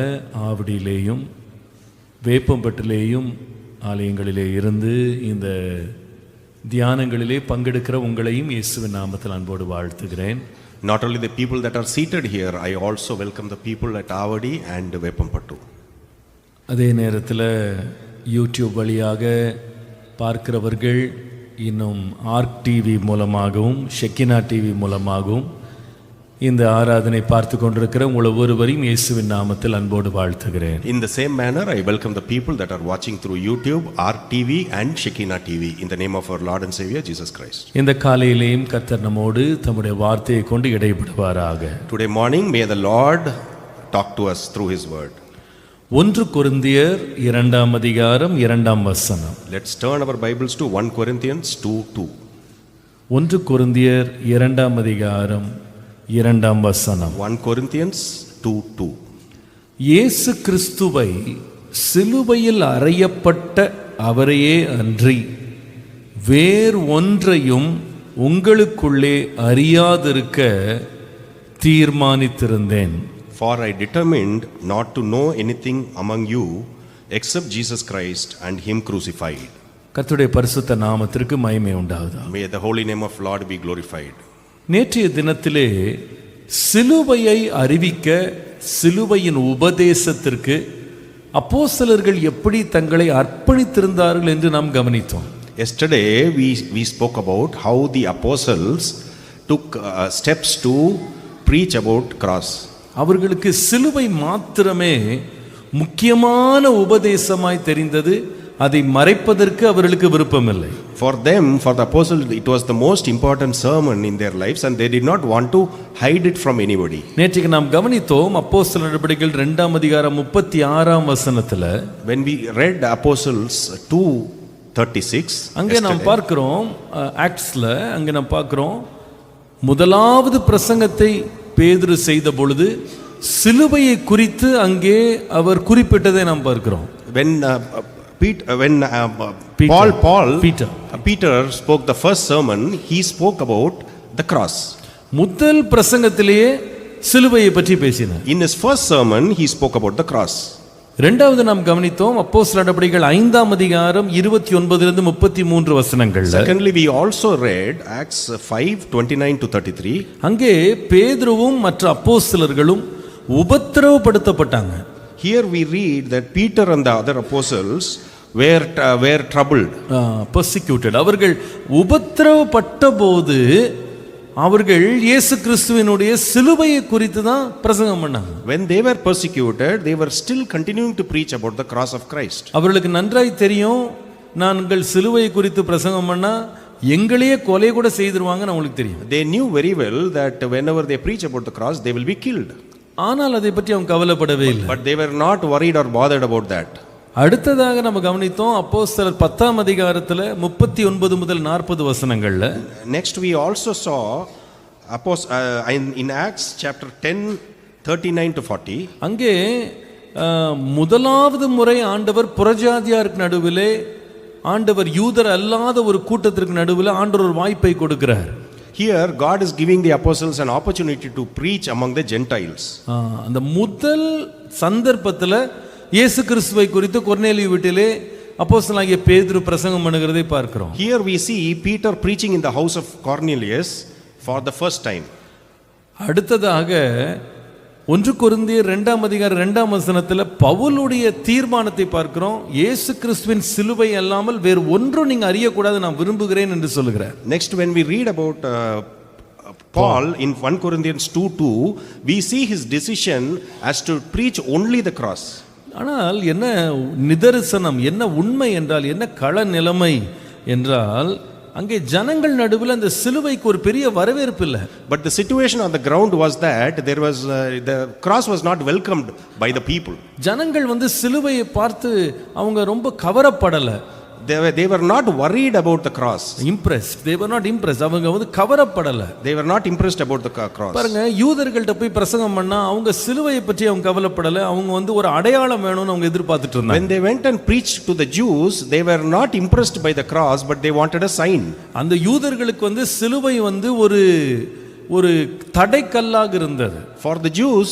ஆவடியிலேயும் வேப்பம்பட்டிலேயும் ஆலயங்களிலே இருந்து இந்த தியானங்களிலே பங்கெடுக்கிற உங்களையும் இயேசுவின் நாமத்தில் அன்போடு வாழ்த்துகிறேன். Not only the people that are seated here, I also welcome the people at Avadi and Vepampattu. அதே நேரத்தில் யூடியூப் வழியாக பார்க்கிறவர்கள் இன்னும் ஆர்க் டிவி மூலமாகவும் ஷெக்கினா டிவி மூலமாகவும் இந்த ஆராதனை பார்த்து கொண்டிருக்கிற உங்கள் ஒவ்வொருவரையும் இயேசுவின் நாமத்தில் அன்போடு வாழ்த்துகிறேன். In the same manner, I welcome the people that are watching through YouTube, ARC TV and Shekinah TV in the name of our Lord and Savior Jesus Christ. இந்த காலையிலேயும் கர்த்தர் நம்மோடு தம்முடைய வார்த்தையை கொண்டு இடைபடுவாராக. Today morning, may the Lord talk to us through His word. 1 கொரிந்தியர் 2ஆம் அதிகாரம் 2ஆம் வசனம். Let's turn our Bibles to 1 Corinthians 2:2. 1 கொரிந்தியர் 2ஆம் அதிகாரம் 2ஆம் வசனம். 1 Corinthians 2:2. இயேசு கிறிஸ்துவை சிலுவையில் அறையப்பட்ட அவரையே அன்றி வேறு ஒன்றையும் உங்களுக்குள்ளே அறியாதிருக்க தீர்மானித்திருந்தேன். For I determined not to know anything among you except Jesus Christ and Him crucified. கர்த்தருடைய பரிசுத்த நாமத்திற்கு மகிமை உண்டாவதாக. May the holy name of Lord be glorified. நேற்றைய தினத்திலே சிலுவையை அறிவிக்க, சிலுவையின் உபதேசத்திற்கு அப்போஸ்தலர்கள் எப்படி தங்களை அர்ப்பணித்திருந்தார்கள் என்று நாம் கவனித்தோம். Yesterday we spoke about how the apostles took steps to preach about cross. அவர்களுக்கு சிலுவை மாத்திரமே முக்கியமான உபதேசமாய் தெரிந்தது. அதை மறைப்பதற்கு அவர்களுக்கு விருப்பமில்லை. For them, for the apostles, it was the most important sermon in their lives and they did not want to hide it from anybody. நேற்றுக்கு நாம் கவனித்தோம் அப்போஸ்தலர் நடபடிகள் 2ஆம் அதிகாரம் 36ஆம் வசனத்துல, When we read Apostles 2:36, அங்கே நாம் பார்க்கிறோம், ஆக்ட்ஸ்ல அங்கே நாம் பார்க்கிறோம், முதலாவது பிரசங்கத்தை பேதுரு செய்த பொழுது சிலுவையை குறித்து அங்கே அவர் குறிப்பிட்டதை நாம் பார்க்கிறோம். Peter spoke the first sermon, he spoke about the cross. முதல் பிரசங்கத்திலேயே சிலுவையை பற்றி பேசினார். In his first sermon, he spoke about the cross. இரண்டாவது நாம் கவனித்தோம் அப்போஸ்தலர் நடபடிகள் 5ஆம் அதிகாரம் 29 33 வசனங்கள்ல. Secondly, we also read Acts 5:29-33. அங்கே பேதுருவும் மற்ற அப்போஸ்தலர்களும் உபத்திரவப்படுத்தப்பட்டாங்க. Here we read that Peter and the other apostles were troubled. persecuted. அவர்கள் உபத்திரவப்பட்ட போது அவர்கள் இயேசு கிறிஸ்துவினுடைய சிலுவையை குறித்து தான் பிரசங்கம் பண்ணாங்க. When they were persecuted, they were still continuing to preach about the cross of Christ. அவர்களுக்கு நன்றாய் தெரியும், நாங்கள் சிலுவையை குறித்து பிரசங்கம் பண்ணா எங்களையே கொலை கூட செய்திருவாங்கன்னு அவங்களுக்கு தெரியும். They knew very well that whenever they preach about the cross, they will be killed. ஆனால் அதை பற்றி அவங்க கவலைப்படவே இல்லை. But they were not worried or bothered about that. அடுத்ததாக நம்ம கவனித்தோம் அப்போஸ்தலர் 10ஆம் அதிகாரத்துல 39 முதல் 40 வசனங்கள்ல. Next we also saw in Acts chapter 10:39-40. அங்கே முதலாவது முறை ஆண்டவர் புறஜாதியாருக்கு நடுவிலே, ஆண்டவர் யூதர் அல்லாத ஒரு கூட்டத்திற்கு நடுவில் ஆண்டவர் ஒரு வாய்ப்பை கொடுக்கிறார். Here God is giving the apostles an opportunity to preach among the Gentiles. அந்த முதல் சந்தர்ப்பத்தில் இயேசு கிறிஸ்துவை குறித்து கொர்நேலியு வீட்டிலே அப்போஸ்தலனாகிய பேதுரு பிரசங்கம் பண்ணுகிறதை பார்க்கிறோம். Here we see Peter preaching in the house of Cornelius for the first time. அடுத்ததாக 1 கொரிந்தியர் 2ஆம் அதிகாரம் 2ஆம் வசனத்தில் பவுலுடைய தீர்மானத்தை பார்க்கிறோம். இயேசு கிறிஸ்துவின் சிலுவை அல்லாமல் வேறு ஒன்றும் நீங்க அறியக்கூடாது நான் விரும்புகிறேன் என்று சொல்லுகிறார். Next, when we read about Paul in 1 Corinthians 2:2, we see his decision as to preach only the cross. ஆனால் என்ன நிதர்சனம், என்ன உண்மை என்றால், என்ன கள நிலைமை என்றால், அங்கே ஜனங்கள் நடுவில் அந்த சிலுவைக்கு ஒரு பெரிய வரவேற்பு இல்லை. But the situation on the ground was that there was the cross was not welcomed by the people. ஜனங்கள் சிலுவையை பார்த்து அவங்க ரொம்ப கவரப்படலை. They were not worried about the cross. Impressed. They were not impressed. அவங்க கவரப்படலை. They were not impressed about the cross. பாருங்க, யூதர்கள்ட்ட போய் பிரசங்கம் பண்ணா அவங்க சிலுவையை பற்றி அவங்க கவலைப்படலை. அவங்க ஒரு அடையாளம் வேணும்னு அவங்க எதிர்பார்த்துட்டு இருந்தாங்க. When they went and preached to the Jews, they were not impressed by the cross, but they wanted a sign. அந்த யூதர்களுக்கு சிலுவை ஒரு தடைக்கல்லாக இருந்தது. For the Jews,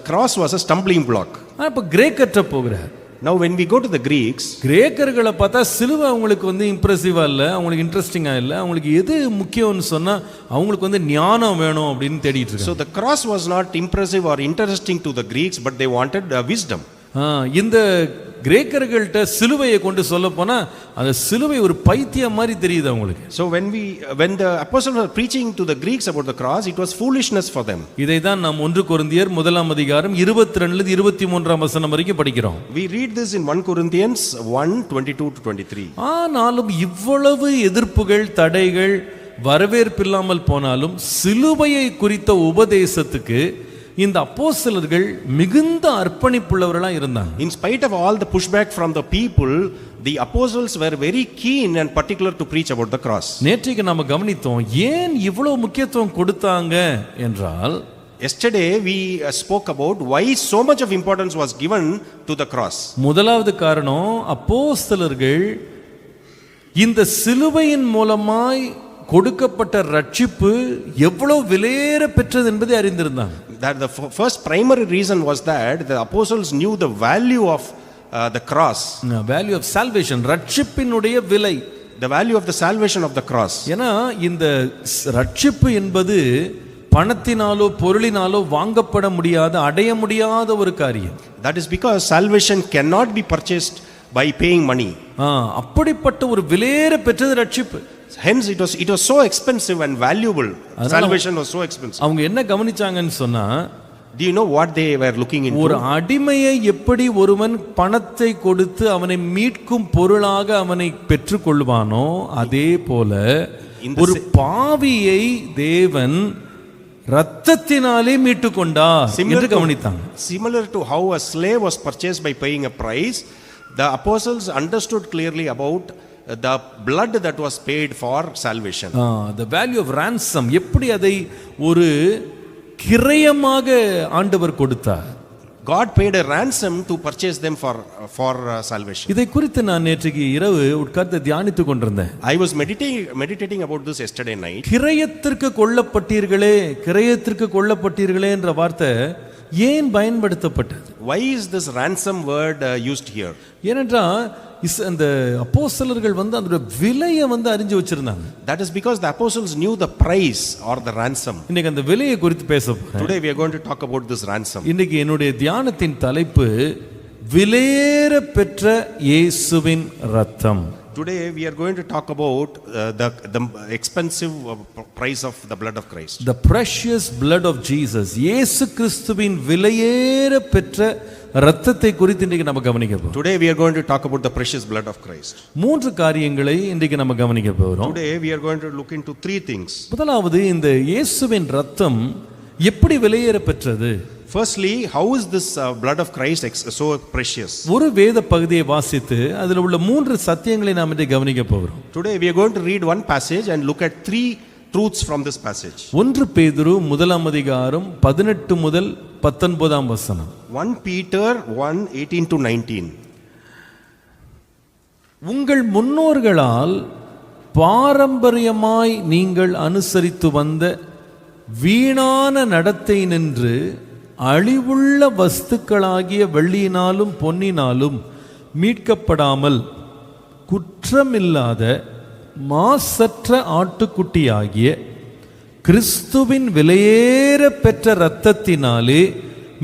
cross was a stumbling block. அப்ப கிரேக்கர்ட்ட போகிறார். Now when we go to the Greeks, கிரேக்கர்களை பார்த்தா சிலுவை அவங்களுக்கு இம்ப்ரெசிவா இல்லை, அவங்களுக்கு இன்ட்ரெஸ்டிங்கா இல்லை. அவங்களுக்கு எது முக்கியம்னு சொன்னா அவங்களுக்கு ஞானம் வேணும் அப்படின்னு தேடிட்டு இருக்காங்க. So the cross was not impressive or interesting to the Greeks, but they wanted wisdom. இந்த கிரேக்கர்கள்ட்ட சிலுவையை கொண்டு சொல்ல போனா அந்த சிலுவை ஒரு பைத்தியம் மாதிரி தெரியுது அவங்களுக்கு. So when the apostles were preaching to the Greeks about the cross, it was foolishness for them. இதை தான் நாம் 1 கொரிந்தியர் 1ஆம் அதிகாரம் 22 லிருந்து 23ஆம் வசனம் வரைக்கும் படிக்கிறோம். We read this in 1 Corinthians 1:22 to 23. ஆனாலும் இவ்வளவு எதிர்ப்புகள், தடைகள், வரவேற்பில்லாமல் போனாலும் சிலுவையை குறித்த உபதேசத்துக்கு இந்த அப்போஸ்தலர்கள் மிகுந்த அர்ப்பணிப்புள்ளவர்களா இருந்தாங்க. In spite of all the pushback from the people, the apostles were very keen and particular to preach about the cross. நேற்றைக்கு நாம கவனித்தோம், ஏன் இவ்வளவு முக்கியத்துவம் கொடுத்தாங்க என்றால், Yesterday we spoke about why so much of importance was given to the cross. முதலாவது காரணம், அப்போஸ்தலர்கள் இந்த சிலுவையின் மூலமாய் கொடுக்கப்பட்ட ரட்சிப்பு எவ்வளவு விலையேற பெற்றது என்பதை அறிந்திருந்தாங்க. That the first primary reason was that the apostles knew the value of the cross. Value of salvation, ரட்சிப்பினுடைய விலை. The value of the salvation of the cross. ஏன்னா இந்த ரட்சிப்பு என்பது பணத்தினாலோ பொருளினாலோ வாங்கப்பட முடியாத, அடைய முடியாத ஒரு காரியம். That is because salvation cannot be purchased by paying money. அப்படிப்பட்ட ஒரு விலையேற பெற்றது ரட்சிப்பு. Hence it was so expensive and valuable. Salvation was so expensive. அவங்க என்ன கவனிச்சாங்கன்னு சொன்னா, do you know what they were looking into? ஒரு அடிமையை எப்படி ஒருவன் பணத்தை கொடுத்து அவனை மீட்கும் பொருளாக அவனை பெற்றுக்கொள்வானோ அதே போல ஒரு பாவியை தேவன் ரத்தத்தினாலே மீட்டு கொண்டார் என்று கவனித்தாங்க. Similar to how a slave was purchased by paying a price, the apostles understood clearly about the blood that was paid for salvation. The value of ransom, எப்படி அதை ஒரு கிரயமாக ஆண்டவர் கொடுத்தார். God paid a ransom to purchase them for salvation. இதை குறித்து நான் நேற்றைக்கு இரவு உட்கார்ந்து தியானித்துக் கொண்டிருந்தேன். I was meditating about this yesterday night. கிரயத்திற்கு கொல்லப்பட்டீர்களே என்ற வார்த்தை ஏன் பயன்படுத்தப்பட்டது? Why is this ransom word used here? ஏனென்றால் அந்த அப்போஸ்தலர்கள் அந்த விலையை அறிஞ்சு வச்சிருந்தாங்க. That is because the apostles knew the price or the ransom. இன்னைக்கு அந்த விலையை குறித்து பேச போறேன். Today we are going to talk about this ransom. இன்னைக்கு என்னுடைய தியானத்தின் தலைப்பு விலையேற பெற்ற இயேசுவின் இரத்தம். Today we are going to talk about the expensive price of the blood of Christ. The precious blood of Jesus. இயேசு கிறிஸ்துவின் விலையேற பெற்ற இரத்தத்தை குறித்து இன்றைக்கு நம்ம கவனிக்க போறோம். Today we are going to talk about the precious blood of Christ. மூன்று காரியங்களை இன்றைக்கு நம்ம கவனிக்க போறோம். Today we are going to look into three things. முதலாவது, இந்த இயேசுவின் இரத்தம் எப்படி விலையேற பெற்றது? Firstly, how is this blood of Christ so precious? ஒரு வேத பகுதியை வாசித்து அதில் உள்ள மூன்று சத்தியங்களை நாம் இன்றைக்கு கவனிக்க போகிறோம். Today we are going to read one passage and look at three truths from this passage. 1 பேதுரு 1ஆம் அதிகாரம் 18 முதல் 19ஆம் வசனம். 1 Peter 1:18 to 19. உங்கள் முன்னோர்களால் பாரம்பரியமாய் நீங்கள் அனுசரித்து வந்த வீணான நடத்தை நின்று அழிவுள்ள வஸ்துக்களாகிய வெள்ளியினாலும் பொன்னினாலும் மீட்கப்படாமல் குற்றமில்லாத மாசற்ற ஆட்டுக்குட்டியாகிய கிறிஸ்துவின் விலையேற பெற்ற இரத்தத்தினாலே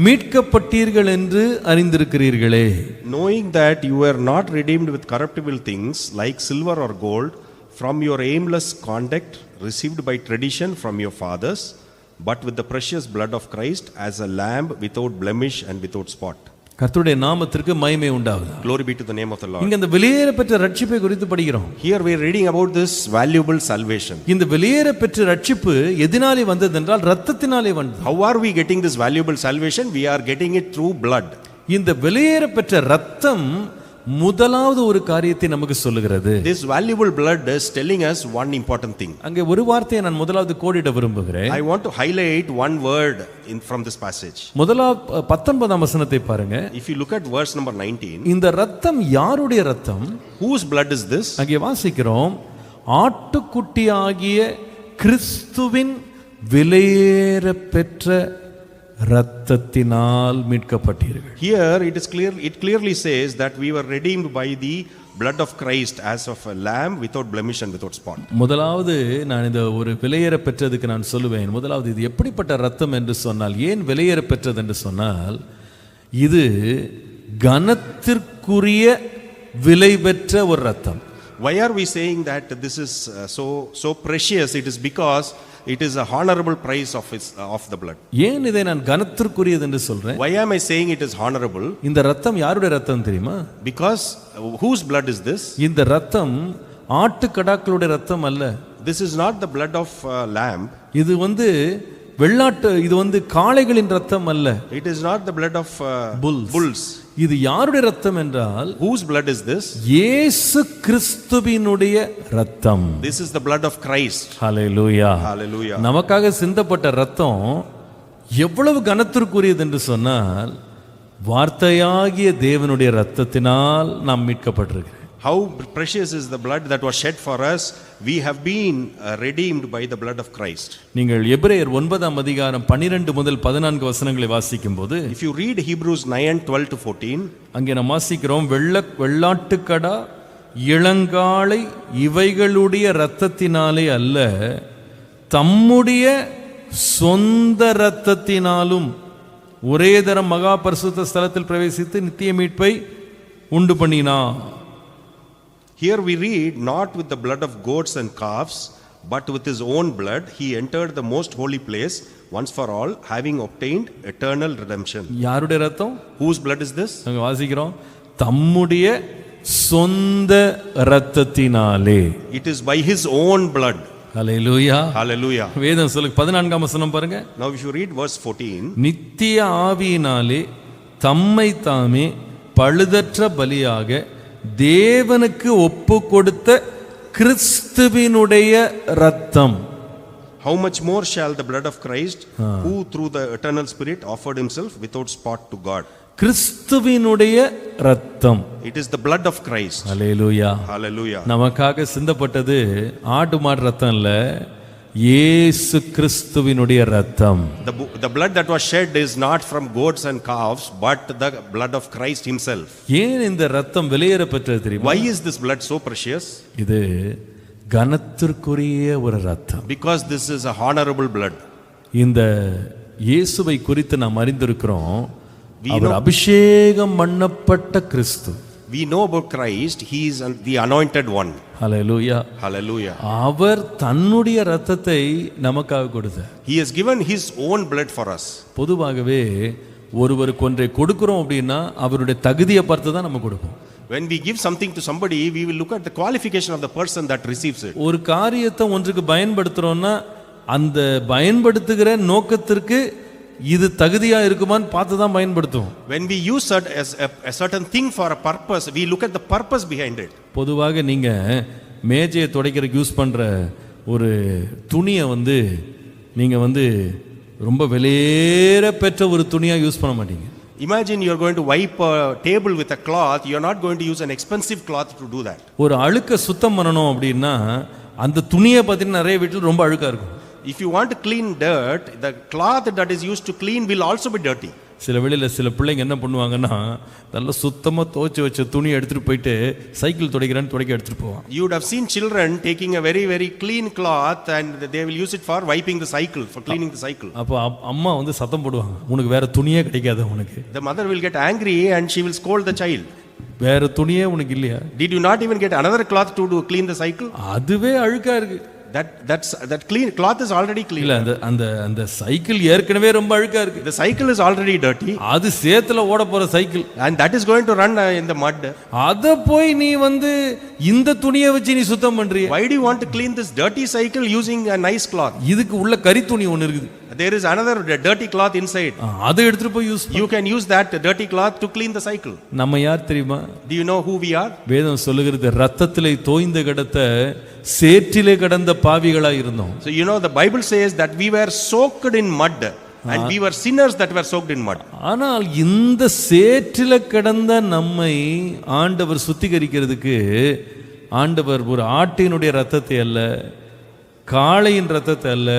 மீட்கப்பட்டீர்கள் என்று அறிந்திருக்கிறீர்களே. Knowing that you were not redeemed with corruptible things like silver or gold from your aimless conduct received by tradition from your fathers, but with the precious blood of Christ as a lamb without blemish and without spot. கர்த்தருடைய நாமத்திற்கு மகிமை உண்டாவதாக. Glory be to the name of the Lord. இங்க இந்த வெளியேற பெற்ற ரட்சிப்பை குறித்து படிக்கிறோம். Here we are reading about this valuable salvation. இந்த வெளியேற பெற்ற ரட்சிப்பு எதினாலே வந்தது என்றால் இரத்தத்தினாலே வந்தது. How are we getting this valuable salvation? We are getting it through blood. இந்த வெளியேற பெற்ற இரத்தம் முதலாவது ஒரு காரியத்தை நமக்கு சொல்லுகிறது. This valuable blood is telling us one important thing. அங்கே ஒரு வார்த்தையை நான் முதலாவது கோடிட விரும்புகிறேன். I want to highlight one word from this passage. முதலாவது 19ஆம் வசனத்தை பாருங்க. If you look at verse number 19, இந்த இரத்தம் யாருடைய இரத்தம்? whose blood is this? அங்கே வாசிக்கிறோம், ஆட்டுக்குட்டியாகிய கிறிஸ்துவின் விலையேற பெற்ற இரத்தத்தினால் மீட்கப்பட்டீர்கள். Here it clearly says that we were redeemed by the blood of Christ as of a lamb without blemish and without spot. முதலாவது நான் இந்த ஒரு விலையேற பெற்றதுக்கு நான் சொல்லுவேன். முதலாவது இது எப்படிப்பட்ட இரத்தம் என்று சொன்னால், ஏன் விலையேற பெற்றது என்று சொன்னால், இது கனத்திற்குரிய விலை பெற்ற ஒரு இரத்தம். Why are we saying that this is so precious? It is because it is a honorable price of the blood. ஏன் இதை நான் கனத்திற்குரியது என்று சொல்றேன்? Why am I saying it is honorable? இந்த இரத்தம் யாருடைய இரத்தம் தெரியுமா? Because whose blood is this? இந்த இரத்தம் ஆட்டுக்கடாக்களுடைய இரத்தம் அல்ல. This is not the blood of lamb. இது இது காளைகளின் இரத்தம் அல்ல. It is not the blood of bulls. இது யாருடைய இரத்தம் என்றால், whose blood is this? இயேசு கிறிஸ்துவினுடைய இரத்தம். This is the blood of Christ. Hallelujah. Hallelujah. நமக்காக சிந்தப்பட்ட இரத்தம் எவ்வளவு கனத்திற்குரியது என்று சொன்னால், வார்த்தையாகிய தேவனுடைய இரத்தத்தினால் நாம் மீட்கப்பட்டிருக்கிறோம். How precious is the blood that was shed for us. We have been redeemed by the blood of Christ. நீங்கள் எபிரேயர் 9ஆம் அதிகாரம் 12 முதல் 14 வசனங்களை வாசிக்கும்போது, if you read Hebrews 9:12 to 14, அங்கே நாம் வாசிக்கிறோம், வெள்ளாட்டுக்கடா இளங்காளை இவைகளுடைய இரத்தத்தினாலே அல்ல, தம்முடைய சொந்த இரத்தத்தினாலும் ஒரே தரம் மகா பரிசுத்த ஸ்தலத்தில் பிரவேசித்து நித்திய மீட்பை உண்டு பண்ணினார். here we read, not with the blood of goats and calves, but with his own blood he entered the most holy place once for all, having obtained eternal redemption. யாருடைய இரத்தம்? Whose blood is this? நாங்க வாசிக்கிறோம், தம்முடைய சொந்த இரத்தத்தினாலே. It is by his own blood. Hallelujah. Hallelujah. வேதம் சொல்லுங்க, 14ஆம் வசனம் பாருங்க. Now if you read verse 14, நித்திய ஆவியினாலே தம்மை தாமே பழுதற்ற பலியாக தேவனுக்கு ஒப்பு கொடுத்த கிறிஸ்துவினுடைய இரத்தம். how much more shall the blood of Christ, who through the eternal spirit offered himself without spot to God. கிறிஸ்துவினுடைய இரத்தம். It is the blood of Christ. Hallelujah. Hallelujah. நமக்காக சிந்தப்பட்டது ஆடு மாடு ரத்தம் இல்ல, இயேசு கிறிஸ்துவினுடைய இரத்தம். The blood that was shed is not from goats and calves, but the blood of Christ himself. ஏன் இந்த இரத்தம் வெளியேற பெற்றது தெரியுமா? Why is this blood so precious? இது கனத்திற்குரிய ஒரு இரத்தம். Because this is a honorable blood. இந்த இயேசுவை குறித்து நாம் அறிந்திருக்கிறோம், அவர் அபிஷேகம் பண்ணப்பட்ட கிறிஸ்து. We know about Christ, he is the anointed one. Hallelujah. Hallelujah. அவர் தன்னுடைய இரத்தத்தை நமக்காக கொடுத்தார். He has given his own blood for us. பொதுவாகவே ஒருவருக்கு ஒன்றை கொடுக்கிறோம் அப்படின்னா அவருடைய தகுதியை பார்த்து தான் நம்ம கொடுப்போம். When we give something to somebody, we will look at the qualification of the person that receives it. ஒரு காரியத்தை ஒன்றுக்கு பயன்படுத்துறோம்னா அந்த பயன்படுத்துகிற நோக்கத்திற்கு இது தகுதியா இருக்குமான்னு பார்த்து தான் பயன்படுத்துவோம். When we use a certain thing for a purpose, we look at the purpose behind it. பொதுவாக நீங்க மேஜையை துடைக்கிறதுக்கு யூஸ் பண்ற ஒரு துணியை நீங்க ரொம்ப விலையேற பெற்ற ஒரு துணியா யூஸ் பண்ண மாட்டீங்க. Imagine you are going to wipe a table with a cloth. You are not going to use an expensive cloth to do that. ஒரு அழுக்க சுத்தம் பண்ணணும் அப்படின்னா அந்த துணியை பார்த்தீங்கன்னா நிறைய வீட்டில் ரொம்ப அழுக்கா இருக்கும். If you want to clean dirt, the cloth that is used to clean will also be dirty. சில வேளையில் சில பிள்ளைங்க என்ன பண்ணுவாங்கன்னா நல்லா சுத்தமாக துவைச்சி வச்ச துணி எடுத்துகிட்டு போயிட்டு சைக்கிள் துடைக்கிறேன்னு துடைக்க எடுத்துகிட்டு போவான். You would have seen children taking a very, very clean cloth and they will use it for wiping the cycle, for cleaning the cycle. அப்போ அம்மா வந்து சத்தம் போடுவாங்க, உனக்கு வேற துணியே கிடைக்காது, உனக்கு The mother will get angry and she will scold the child. வேற துணியே உனக்கு இல்லையா? Did you not even get another cloth to clean the cycle? அதுவே அழுக்கா இருக்கு. That clean cloth is already clean. இல்ல அந்த சைக்கிள் ஏற்கனவே ரொம்ப அழுக்கா இருக்கு. The cycle is already dirty. அது சேத்துல ஓட போற cycle. And that is going to run in the mud. அத போய் நீ வந்து இந்த துணியை வச்சு நீ சுத்தம் பண்றியே. Why do you want to clean this dirty cycle using a nice cloth? இதுக்கு உள்ள கரி துணி ஒன்னு இருக்குது. There is another dirty cloth inside. அதை எடுத்துட்டு போய் use. You can use that dirty cloth to clean the cycle. நம்ம யார் தெரியுமா? Do you know who we are? வேதம் சொல்லுகிறது ரத்தத்திலே தோய்ந்த கடத்த சேற்றிலே கடந்த பாவிகளா இருந்தோம். So you know the Bible says that we were soaked in mud and we were sinners that were soaked in mud. ஆனால் இந்த சேற்றிலே கடந்த நம்மை ஆண்டவர் சுத்திகரிக்கிறதுக்கு ஆண்டவர் ஒரு ஆட்டினுடைய ரத்தத்தை அல்ல, காளையின் ரத்தத்தை அல்ல,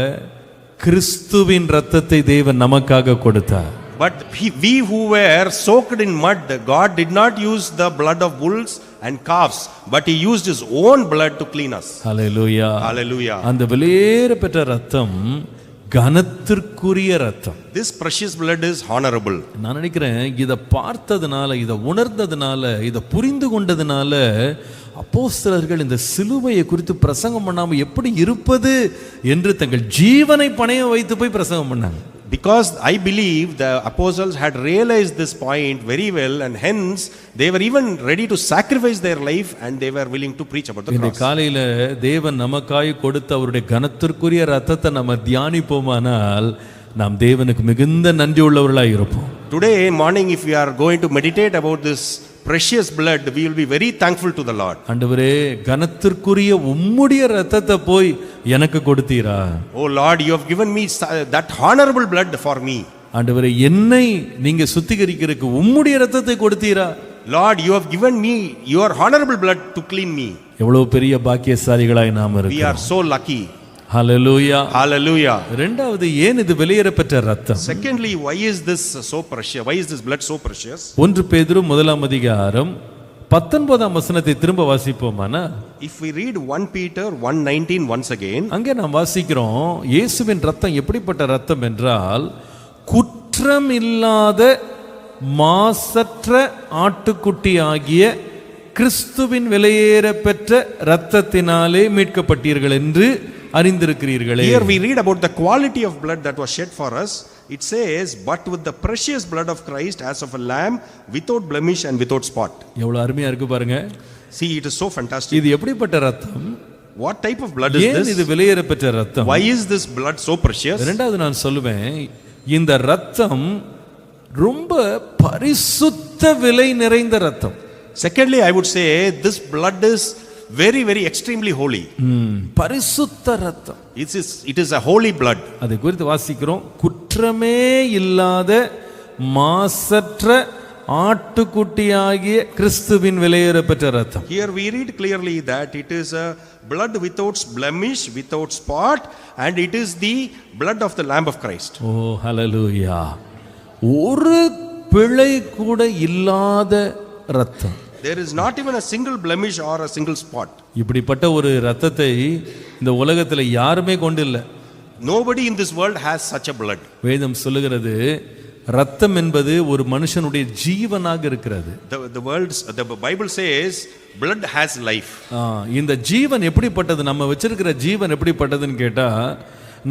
கிறிஸ்துவின் ரத்தத்தை தேவன் நமக்காக கொடுத்தார். But we who were soaked in mud, God did not use the blood of bulls and calves, but he used his own blood to clean us. Hallelujah. Hallelujah. அந்த விலையேற பெற்ற ரத்தம் கனத்திற்குரிய ரத்தம். This precious blood is honorable. நான் நினைக்கிறேன் இதை பார்த்ததுனால, இதை உணர்ந்ததுனால, இதை புரிந்து கொண்டதுனால அப்போஸ்தலர்கள் இந்த சிலுவையை குறித்து பிரசங்கம் பண்ணாம எப்படி இருப்பது என்று தங்கள் ஜீவனை பணயம் வைத்து போய் பிரசங்கம் பண்ணாங்க. Because I believe the apostles had realized this point very well, and hence they were even ready to sacrifice their life and they were willing to preach about the இந்த cross. காலையில தேவன் நமக்காய் கொடுத்த அவருடைய கனத்திற்குரிய ரத்தத்தை நம்ம தியானிப்போமானால் நாம் தேவனுக்கு மிகுந்த நன்றி உள்ளவர்களாய் இருப்போம். Today morning, if we are going to meditate about this precious blood, we will be very thankful to the Lord. ஆண்டவரே, கனத்திற்குரிய உம்முடைய ரத்தத்தை போய் எனக்கு கொடுத்தீரா? Oh Lord, you have given me that honorable blood for me. ஆண்டவரே, என்னை நீங்க சுத்திகரிக்கிறதுக்கு உம்முடைய ரத்தத்தை கொடுத்தீரா? Lord, you have given me your honorable blood to clean me. எவ்வளவு பெரிய பாக்கியசாலிகளாய் நாம் We இருக்கிறோம். are so lucky. Hallelujah. Hallelujah. இரண்டாவது, ஏன் இது வெளியேறப்பெற்ற ரத்தம்? Secondly, why is this so precious? Why is this blood so precious? 1 பேதுரு 1 19 திரும்ப வாசிப்போமானா, If we read 1 Peter 1:19 once again, அங்கே நாம் வாசிக்கிறோம், இயேசுவின் ரத்தம் எப்படிப்பட்ட ரத்தம் என்றால் குற்றம் இல்லாத மாசற்ற ஆட்டுக்குட்டி ஆகிய கிறிஸ்துவின் விலையேற பெற்ற இரத்தத்தினாலே மீட்கப்பட்டீர்கள் என்று அறிந்திருக்கிறீர்களே. here we read about the quality of blood that was shed for us. It says, but with the precious blood of Christ as of a lamb without blemish and without spot. எவ்வளவு அருமையா இருக்கு பாருங்க. See, it is so fantastic. இது எப்படிப்பட்ட ரத்தம்? What type of blood is ஏன் this? இது விலையேற பெற்ற ரத்தம்? Why is this blood so precious? இரண்டாவது நான் சொல்லுவேன், இந்த ரத்தம் ரொம்ப பரிசுத்த விலை நிறைந்த ரத்தம். Secondly, I would say this blood is very, very extremely holy. பரிசுத்த ரத்தம். It is a holy blood. அதை குறித்து வாசிக்கிறோம், குற்றமே இல்லாத மாசற்ற ஆட்டுக்குட்டியாகிய கிறிஸ்துவின் விலையேற பெற்ற ரத்தம். Here we read clearly that it is a blood without blemish, without spot, and it is the blood of the Lamb of Christ. ஓ ஹல்லேலூயா. ஒரு பிழை கூட இல்லாத ரத்தம். There is not even a single blemish or a single spot. இப்படிப்பட்ட ஒரு ரத்தத்தை இந்த உலகத்துல யாருமே கொண்டு இல்லை. Nobody in this world has such a blood. வேதம் சொல்லுகிறது, ரத்தம் என்பது ஒரு மனுஷனுடைய ஜீவனாக இருக்கிறது. The Bible says blood has life. இந்த ஜீவன் எப்படிப்பட்டது? நம்ம வச்சிருக்கிற ஜீவன் எப்படிப்பட்டதுன்னு கேட்டா,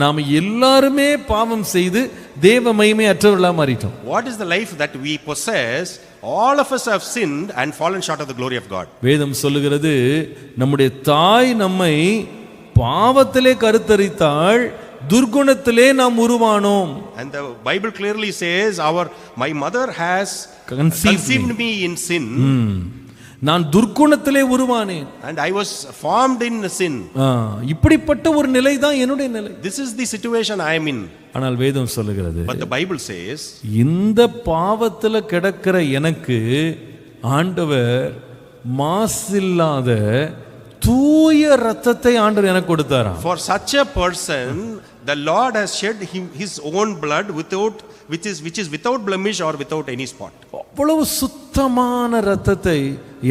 நாம் எல்லாருமே பாவம் செய்து தேவ மகிமை அற்றவர்களா மாறிட்டோம். What is the life that we possess? All of us have sinned and fallen short of the glory of God. வேதம் சொல்லுகிறது, நம்முடைய தாய் நம்மை பாவத்திலே கருத்தரித்தாள், துர்குணத்திலே நாம் உருவானோம். And the Bible clearly says my mother has conceived me in sin. நான் துர்க்குணத்திலே உருவானேன். And I was formed in sin. இப்படிப்பட்ட ஒரு நிலை தான் என்னுடைய நிலை. This is the situation I am in. ஆனால் வேதம் சொல்லுகிறது, But the Bible says, இந்த பாவத்துல கிடக்கிற எனக்கு ஆண்டவர் மாசில்லாத தூய ரத்தத்தை ஆண்டவர் எனக்கு கொடுத்தாராம். for such a person The Lord has shed his own blood which is without blemish or without any spot. அவ்வளவு சுத்தமான ரத்தத்தை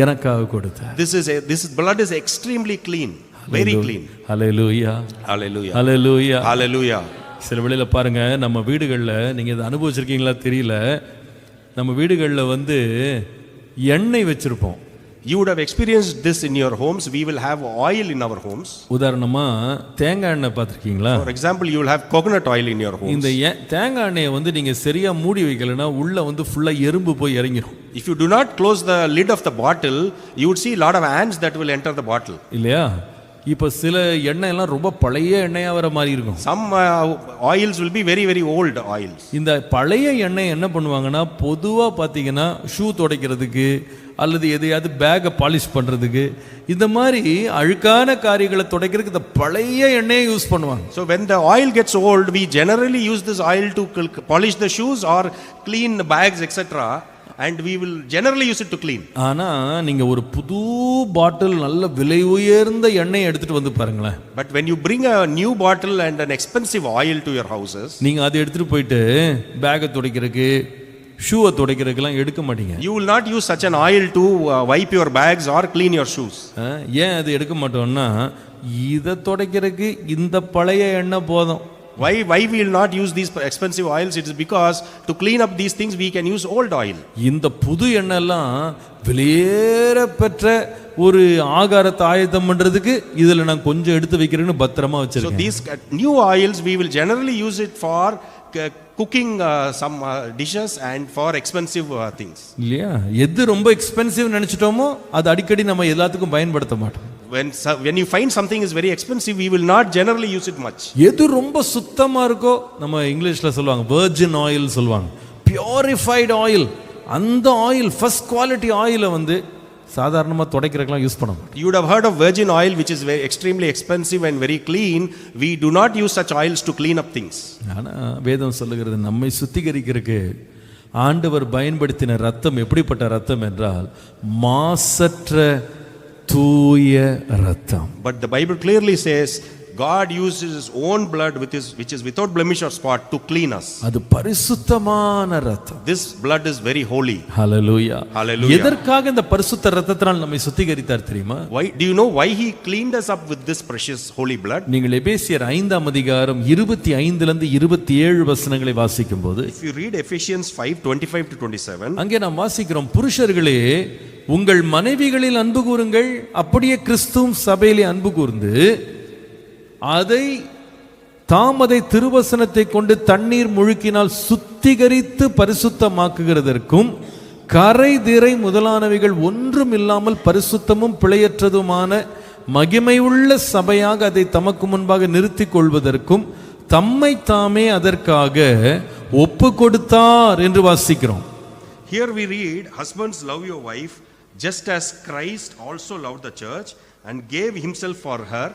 எனக்காக கொடுத்தார். This blood is extremely clean, very clean. Hallelujah, Hallelujah. Hallelujah. Hallelujah. சில வேளையில பாருங்க, நம்ம வீடுகளில் நீங்க இதை அனுபவிச்சிருக்கீங்களா தெரியல, நம்ம வீடுகளில் எண்ணெய் வச்சிருப்போம். You would have experienced this in your homes. We will have oil in our homes. உதாரணமா தேங்காய் எண்ணெய் பார்த்திருக்கீங்களா? For example, you will have coconut oil in your homes. இந்த தேங்காய் எண்ணெயை நீங்க சரியா மூடி வைக்கலனா உள்ள ஃபுல்லா எறும்பு போய் இறங்கிரும். If you do not close the lid of the bottle, you would see a lot of ants that will enter the bottle. இல்லையா? இப்போ சில எண்ணெய் எல்லாம் ரொம்ப பழைய எண்ணெயா வர மாதிரி இருக்கும். Some oils will be very very old oils. இந்த பழைய எண்ணெய் என்ன பண்ணுவாங்கன்னா, பொதுவா பாத்தீங்கன்னா ஷூ துடைக்கிறதுக்கு அல்லது எதையாவது பேக்கை பாலிஷ் பண்றதுக்கு, இந்த மாதிரி அழுக்கான காரியங்களை துடைக்கிறதுக்கு இந்த பழைய எண்ணெயை யூஸ் பண்ணுவாங்க. So when the oil gets old, we generally use this oil to polish the shoes or clean the bags, etc. And we will generally use it to clean. ஆனா நீங்க ஒரு புது பாட்டில் நல்ல விலை உயர்ந்த எண்ணெய் எடுத்துட்டு பாருங்களேன். But when you bring a new bottle and an expensive oil to your houses, நீங்க அதை எடுத்துட்டு போயிட்டு பேக்கை துடைக்கிறதுக்கு ஷூவை துடைக்கிறதுக்கெல்லாம் எடுக்க மாட்டீங்க. You will not use such an oil to wipe your bags or clean your shoes. ஏன் அது எடுக்க மாட்டோம்னா, இதை துடைக்கிறதுக்கு இந்த பழைய எண்ணெய் போதும். Why we will not use these expensive oils? It is because to clean up these things we can use old oil. இந்த புது எண்ணெய்லாம் விலையேற பெற்ற ஒரு ஆகாரத்தை ஆயத்தம் பண்றதுக்கு இதுல நான் கொஞ்சம் எடுத்து வைக்கிறேன்னு பத்திரமா வச்சிருக்கேன். So these new oils we will generally use it for cooking some dishes and for expensive things. இல்லையா? எது ரொம்ப எக்ஸ்பென்சிவ் நினைச்சிட்டோமோ அது அடிக்கடி நம்ம எல்லாத்துக்கும் பயன்படுத்த மாட்டோம். When you find something is very expensive, we will not generally use it much. எது ரொம்ப சுத்தமா இருக்கோ, நம்ம இங்கிலீஷ்ல சொல்லுவாங்க virgin oil சொல்லுவாங்க, purified oil, அந்த ஆயில் ஃபர்ஸ்ட் குவாலிட்டி ஆயிலை சாதாரணமா துடைக்கிறதுக்கெல்லாம் யூஸ் பண்ண மாட்டோம். You would have heard of virgin oil, which is very extremely expensive and very clean. We do not use such oils to clean up things. ஆனா வேதம் சொல்லுகிறது, நம்மை சுத்திகரிக்கிறதுக்கு ஆண்டவர் பயன்படுத்தின ரத்தம் எப்படிப்பட்ட ரத்தம் என்றால் மாசற்ற தூய ரத்தம். But the Bible clearly says God uses his own blood which is without blemish or spot to clean us. அது பரிசுத்தமான ரத்தம். This blood is very holy. Hallelujah. Hallelujah. எதற்காக இந்த பரிசுத்த ரத்தத்தினால் நம்மை சுத்திகரித்தார் தெரியுமா? Why do you know why he cleaned us up with this precious holy blood? நீங்கள் எபேசியர் 5ஆம் அதிகாரம் 25 லிருந்து 27 வசனங்களை வாசிக்கும்போது, If you read Ephesians 5:25 to 27, அங்கே நாம் வாசிக்கிறோம், புருஷர்களே உங்கள் மனைவிகளில் அன்பு கூறுங்கள், அப்படியே கிறிஸ்துவும் சபையிலே அன்பு கூர்ந்து அதை திருவசனத்தை கொண்டு தண்ணீர் முழுக்கினால் சுத்திகரித்து பரிசுத்தமாக்குகிறதற்கும், கரை திரை முதலானவைகள் ஒன்றும் இல்லாமல் பரிசுத்தமும் பிழையற்றதுமான மகிமையுள்ள சபையாக அதை தமக்கு முன்பாக நிறுத்திக் கொள்வதற்கும் தம்மை தாமே அதற்காக ஒப்பு கொடுத்தார் என்று வாசிக்கிறோம். Here we read, husbands love your wife just as Christ also loved the church and gave himself for her,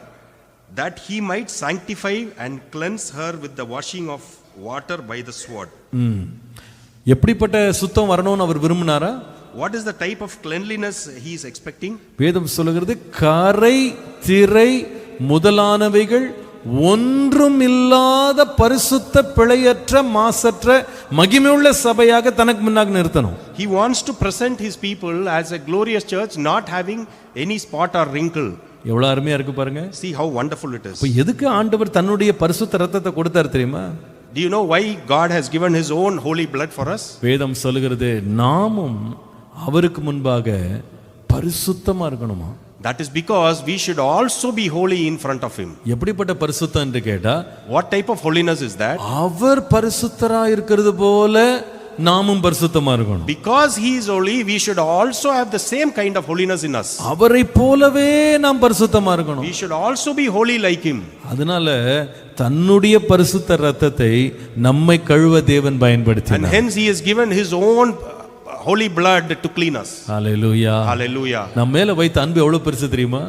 that he might sanctify and cleanse her with the washing of water by the sword. எப்படிப்பட்ட சுத்தம் வரணும்னு அவர் விரும்பினாரா? What is the type of cleanliness he is expecting? வேதம் சொல்லுகிறது, கரை திரை முதலானவைகள் ஒன்றும் இல்லாத பரிசுத்த பிழையற்ற மாசற்ற மகிமையுள்ள சபையாக தனக்கு முன்னாக நிறுத்தணும். He wants to present his people as a glorious church, not having any spot or wrinkle. எவ்வளவு அருமையா இருக்கு பாருங்க. See how wonderful it is. இப்போ எதுக்கு ஆண்டவர் தன்னுடைய பரிசுத்த ரத்தத்தை கொடுத்தார் தெரியுமா? Do you know why God has given his own holy blood for us? வேதம் சொல்லுகிறது, நாமும் அவருக்கு முன்பாக பரிசுத்தமா இருக்கணுமா? That is because we should also be holy in front of him. எப்படிப்பட்ட பரிசுத்தம் என்று கேட்டா, What type of holiness is that? அவர் பரிசுத்தரா இருக்கிறது போல நாமும் பரிசுத்தமா இருக்கணும். Because he is holy, we should also have the same kind of holiness in us. அவரை போலவே நாம் பரிசுத்தமா இருக்கணும். We should also be holy like him. அதனால தன்னுடைய பரிசுத்த ரத்தத்தை நம்மை கழுவ தேவன் பயன்படுத்தினார். And hence he has given his own holy blood to clean us. Hallelujah. Hallelujah. நம்ம மேல வைத்த அன்பு எவ்வளவு பெருசு தெரியுமா?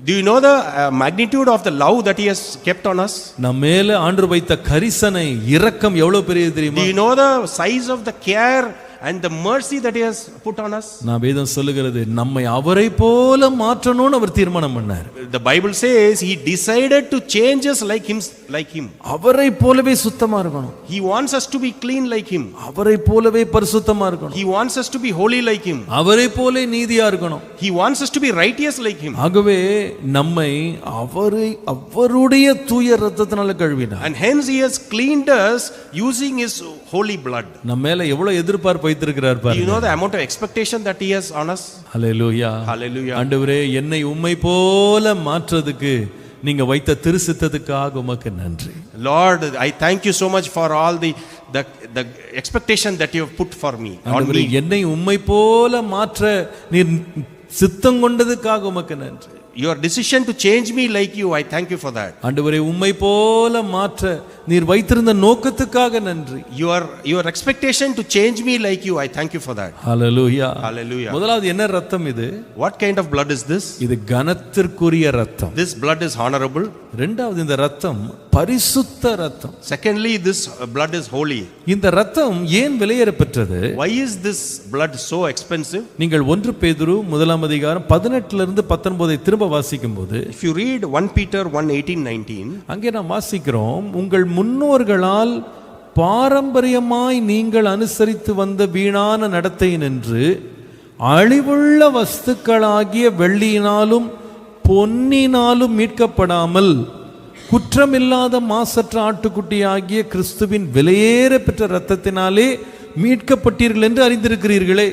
Do you know the magnitude of the love that he has kept on us? நம்ம மேல ஆண்டவர் வைத்த கரிசனை இரக்கம் எவ்வளவு பெரியது தெரியுமா? Do you know the size of the care and the mercy that he has put on us. நான் வேதம் சொல்லுகிறது நம்மை அவரை போல மாற்றணும்னு அவர் தீர்மானம் பண்ணார். The Bible says he decided to change us like him. அவரை போலவே சுத்தமா இருக்கணும். He wants us to be clean like him. அவரை போலவே பரிசுத்தமா இருக்கணும். He wants us to be holy like him. அவரை போல நீதியா இருக்கணும். He wants us to be righteous like him. ஆகவே நம்மை அவருடைய தூய இரத்தத்தினால கழுவினார். And hence he has cleaned us using his holy blood. நம்ம மேல எவ்வளவு எதிர்பார்ப்பு வைத்திருக்கிறார் Do பாருங்க. you know the amount of expectation that he has on us? Hallelujah. Hallelujah. ஆண்டவரே என்னை உம்மை போல மாற்றதுக்கு நீங்க வைத்த திருசித்தத்துக்காக உமக்கு நன்றி. Lord, I thank you so much for all the expectation that you have put for me on ஆண்டவரே me. என்னை உம்மை போல மாற்ற நீர் சித்தம் கொண்டதுக்காக உமக்கு நன்றி. Your decision to change me like you, I thank you for that. ஆண்டவரே உம்மை போல மாற்ற நீர் வைத்திருந்த நோக்கத்துக்காக நன்றி. Your expectation to change me like you, I thank you for that. Hallelujah. Hallelujah. முதலாவது என்ன ரத்தம் இது? What kind of blood is this? இது கனத்திற்குரிய ரத்தம். This blood is honorable. இரண்டாவது இந்த ரத்தம் பரிசுத்த ரத்தம். Secondly, this blood is holy. இந்த ரத்தம் ஏன் விலையேற பெற்றது? Why is this blood so expensive? நீங்கள் 1 பேதுரு 1 18 இருந்து 19 திரும்ப வாசிக்கும்போது, If you read 1 Peter 1:18-19, அங்கே நாம் வாசிக்கிறோம், உங்கள் முன்னோர்களால் பாரம்பரியமாய் நீங்கள் அனுசரித்து வந்த வீணான நடத்தையினின்று அழிவுள்ள வஸ்துக்களாகிய வெள்ளியினாலும் பொன்னினாலும் மீட்கப்படாமல் குற்றமில்லாத மாசற்ற ஆட்டுக்குட்டியாகிய கிறிஸ்துவின் விலையேற பெற்ற இரத்தத்தினாலே மீட்கப்பட்டீர்கள் என்று அறிந்திருக்கிறீர்களே.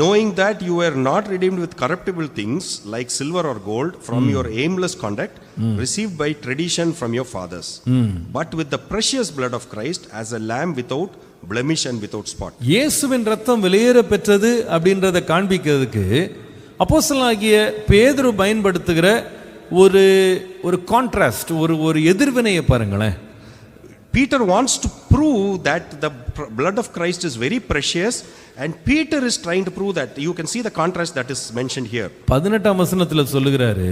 knowing that you were not redeemed with corruptible things like silver or gold from your aimless conduct received by tradition from your fathers, but with the precious blood of Christ as a lamb without blemish and without spot. இயேசுவின் ரத்தம் விலையேற பெற்றது அப்படின்றத காண்பிக்கிறதுக்கு அப்போஸ்தலனாகிய பேதுரு பயன்படுத்துகிற ஒரு contrast, ஒரு எதிர்வினையை பாருங்களேன். Peter wants to prove that the blood of Christ is very precious, and Peter is trying to prove that. You can see the contrast that is mentioned here. 18ஆம் வசனத்துல சொல்லுகிறாரு,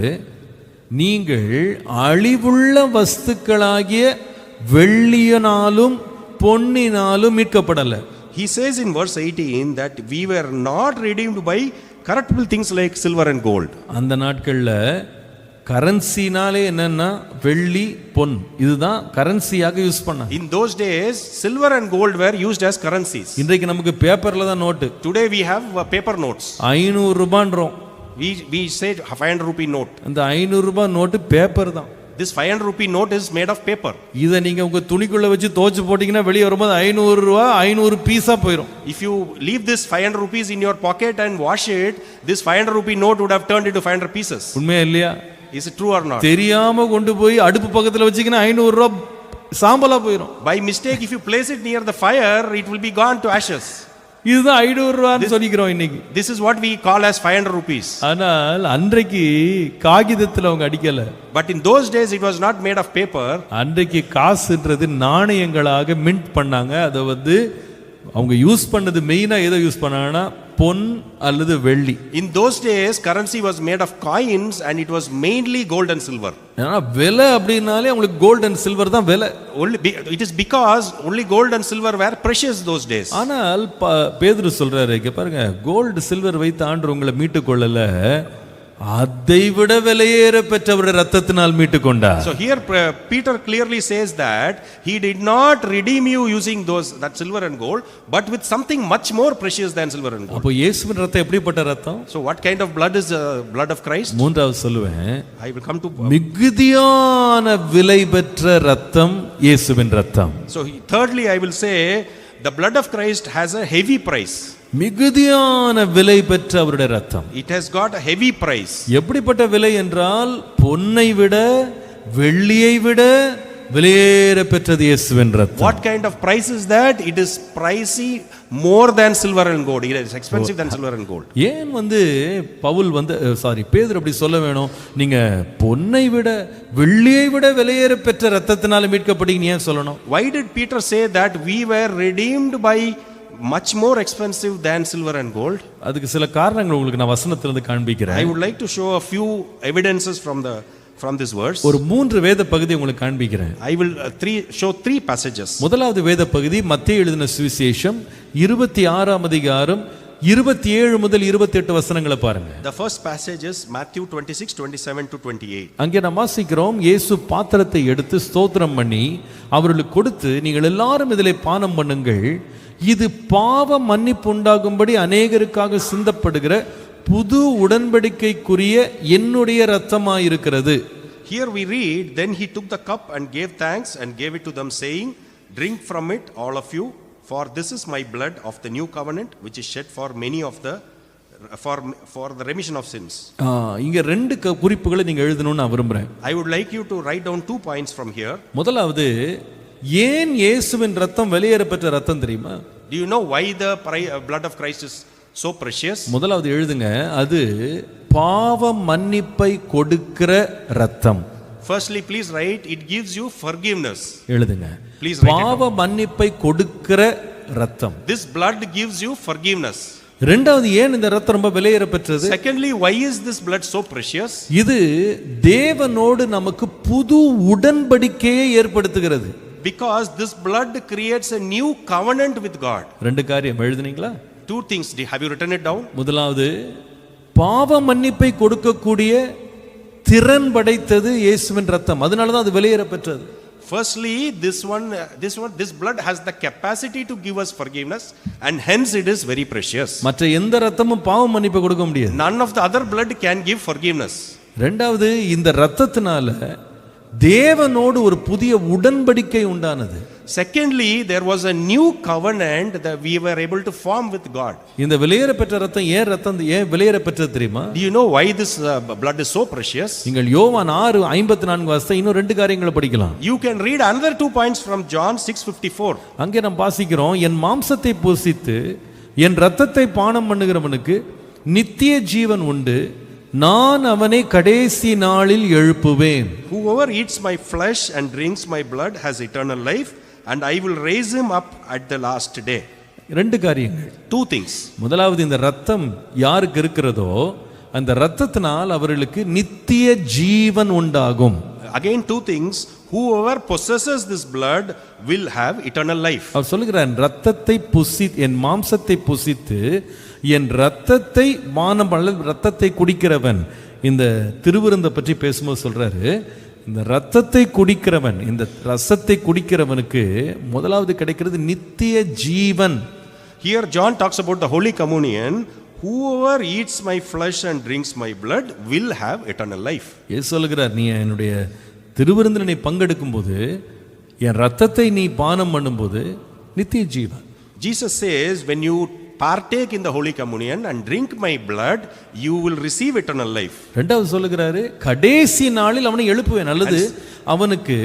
நீங்கள் அழிவுள்ள வஸ்துக்களாகிய வெள்ளியினாலும் பொன்னினாலும் மீட்கப்படல. He says in verse 18 that we were not redeemed by corruptible things like silver and gold. அந்த நாட்கள்ல கரன்சினாலே என்னன்னா வெள்ளி பொன் இதுதான் கரன்சியாக use பண்ணாங்க. In those days silver and gold were used as currencies. இன்றைக்கு நமக்கு பேப்பர்ல தான் note. Today we have paper notes. 500 ரூபாய்ன்றோம். We say 500 rupee note. அந்த 500 ரூபாய் நோட்டு பேப்பர் தான். This 500 rupee note is made of paper. இத நீங்க உங்க துணிக்குள்ள வச்சு தோச்சு போட்டீங்கன்னா வெளிய வரும்போது 500 ரூபாய் 500 பீஸா போயிடும். If you leave this 500 rupees in your pocket and wash it, this 500 rupee note would have turned into 500 pieces. உண்மையா இல்லையா? Is it true or not? தெரியாம கொண்டு போய் அடுப்பு பக்கத்துல வச்சீங்கன்னா 500 ரூபாய் சாம்பலா போயிடும். By mistake if you place it near the fire, it will be gone to ashes. இதுதான் 500 ரூபாய்னு சொல்லிக்கிறோம் இன்னைக்கு. This is what we call as 500 rupees. ஆனால் அன்றைக்கு காகிதத்துல அவங்க அடிக்கல. But in those days it was not made of paper. அன்றைக்கு காசுன்றது நாணயங்களாக mint பண்ணாங்க. அதை அவங்க யூஸ் பண்ணது மெயினா எதை யூஸ் பண்ணாங்கன்னா பொன் அல்லது வெள்ளி. In those days currency was made of coins and it was mainly gold and silver. ஏன்னா விலை அப்படினாலே உங்களுக்கு கோல்ட் அண்ட் சில்வர் தான் விலை. It is because only gold and silver were precious those days. ஆனால் பேதுரு சொல்றாரு, இங்க பாருங்க, கோல்டு சில்வர் வைத்து ஆண்டவர் உங்களை மீட்டு கொள்ளல, அதை விட விலையேற பெற்றவருடைய ரத்தத்தினால் மீட்டு கொண்டார். So here Peter clearly says that he did not redeem you using that silver and gold, but with something much more precious than silver and gold. அப்போ இயேசுவின் ரத்தம் எப்படிப்பட்ட ரத்தம்? So what kind of blood is blood of Christ? மூன்றாவது சொல்லுவேன், I will come to மிகுதியான விலை பெற்ற ரத்தம் இயேசுவின் ரத்தம். So thirdly I will say the blood of Christ has a heavy price. மிகுதியான விலை பெற்ற அவருடைய ரத்தம். It has got a heavy price. எப்படிப்பட்ட விலை என்றால் பொன்னை விட வெள்ளியை விட விலையேற பெற்றது இயேசுவின் ரத்தம். What kind of price is that? It is pricey more than silver and gold. It is expensive than silver and gold. ஏன் பவுல் பேதுரு அப்படி சொல்ல வேணும், நீங்க பொன்னை விட வெள்ளியை விட விலையேற பெற்ற ரத்தத்தினால மீட்கப்பட்டீங்க ஏன் சொல்லணும்? Why did Peter say that we were redeemed by much more expensive than silver and gold? அதுக்கு சில காரணங்கள் உங்களுக்கு நான் வசனத்திலிருந்து காண்பிக்கிறேன். I would like to show a few evidences from the from this verse. ஒரு 3 வேத பகுதி உங்களுக்கு காண்பிக்கிறேன். I will show 3 passages. முதலாவது வேத பகுதி மத்தேயு எழுதின சுவிசேஷம் 26ஆம் அதிகாரம் 27 முதல் 28 வசனங்களை பாருங்க. The first passage is Matthew 26:27 to 28. அங்கே நாம் வாசிக்கிறோம், இயேசு பாத்திரத்தை எடுத்து ஸ்தோத்திரம் பண்ணி அவர்களுக்கு கொடுத்து, நீங்கள் எல்லாரும் இதிலே பானம் பண்ணுங்கள், இது பாவ மன்னிப்பு உண்டாகும்படி அநேகருக்காக சிந்தப்படுகிற புது உடன்படிக்கைக்குரிய என்னுடைய இரத்தமாயிருக்கிறது. Here we read, then he took the cup and gave thanks and gave it to them, saying, drink from it, all of you, for this is my blood of the new covenant, which is shed for many of the for the remission of sins. இங்க 2 குறிப்புகளை நீங்க எழுதணும்னு நான் விரும்புறேன். I would like you to write down 2 points from here. முதலாவது, ஏன் இயேசுவின் இரத்தம் வெளியேறப்பட்ட இரத்தம் தெரியுமா? Do you know why the blood of Christ is so precious? முதலாவது எழுதுங்க, அது பாவ மன்னிப்பை கொடுக்கிற இரத்தம். Firstly, please write, it gives you forgiveness. எழுதுங்க, Please write it down. பாவ மன்னிப்பை கொடுக்கிற இரத்தம். This blood gives you forgiveness. இரண்டாவது, ஏன் இந்த இரத்தம் ரொம்ப விலையேறப்பெற்றது? Secondly, why is this blood so precious? இது தேவனோடு நமக்கு புது உடன்படிக்கையை ஏற்படுத்துகிறது. Because this blood creates a new covenant with God. 2 காரியம் எழுதுனீங்களா? 2 things. Have you written it down? முதலாவது, பாவ மன்னிப்பை கொடுக்கக்கூடிய திறன் படைத்தது இயேசுவின் இரத்தம். அதனால தான் அது வெளியேறப்பெற்றது. Firstly, this blood has the capacity to give us forgiveness, and hence it is very precious. மற்ற எந்த இரத்தமும் பாவ மன்னிப்பை கொடுக்க முடியாது. None of the other blood can give forgiveness. இரண்டாவது, இந்த இரத்தத்தினால தேவனோடு ஒரு புதிய உடன்படிக்கை உண்டானது. Secondly, there was a new covenant that we were able to form with God. இந்த வெளியேறப்பெற்ற இரத்தம் ஏன் வெளியேறப்பெற்றது தெரியுமா? Do you know why this blood is so precious? நீங்கள் யோவான் 6:54 வாசித்தா இன்னும் 2 காரியங்களை படிக்கலாம். You can read another 2 points from John 6:54. அங்கே நாம் வாசிக்கிறோம், என் மாம்சத்தை புசித்து என் இரத்தத்தை பானம் பண்ணுகிறவனுக்கு நித்திய ஜீவன் உண்டு, நான் அவனை கடைசி நாளில் எழுப்புவேன். Whoever eats my flesh and drinks my blood has eternal life, and I will raise him up at the last day. 2 காரியங்கள். 2 things. முதலாவது, இந்த இரத்தம் யாருக்கு இருக்கிறதோ அந்த இரத்தத்தினால் அவர்களுக்கு நித்திய ஜீவன் உண்டாகும். Again 2 things. Whoever possesses this blood will have eternal life. அவர் சொல்லுகிறார், இரத்தத்தை என் மாம்சத்தை புசித்து என் இரத்தத்தை பானம் பண்ண இரத்தத்தை குடிக்கிறவன். இந்த திருவிருந்தை பற்றி பேசும்போது சொல்றாரு, இந்த இரத்தத்தை குடிக்கிறவன், இந்த ரசத்தை குடிக்கிறவனுக்கு முதலாவது கிடைக்கிறது நித்திய ஜீவன். Here John talks about the Holy Communion. Whoever eats my flesh and drinks my blood will have eternal life. இயேசு சொல்லுகிறார், நீ என்னுடைய திருவிருந்தில் நீ பங்கெடுக்கும் போது, என் இரத்தத்தை நீ பானம் பண்ணும்போது நித்திய ஜீவன். Jesus says, when you partake in the Holy Communion and drink my blood, you will receive eternal life. இரண்டாவது சொல்லுகிறாரு, கடைசி நாளில் அவனை எழுப்புவேன், அல்லது அவனுக்கு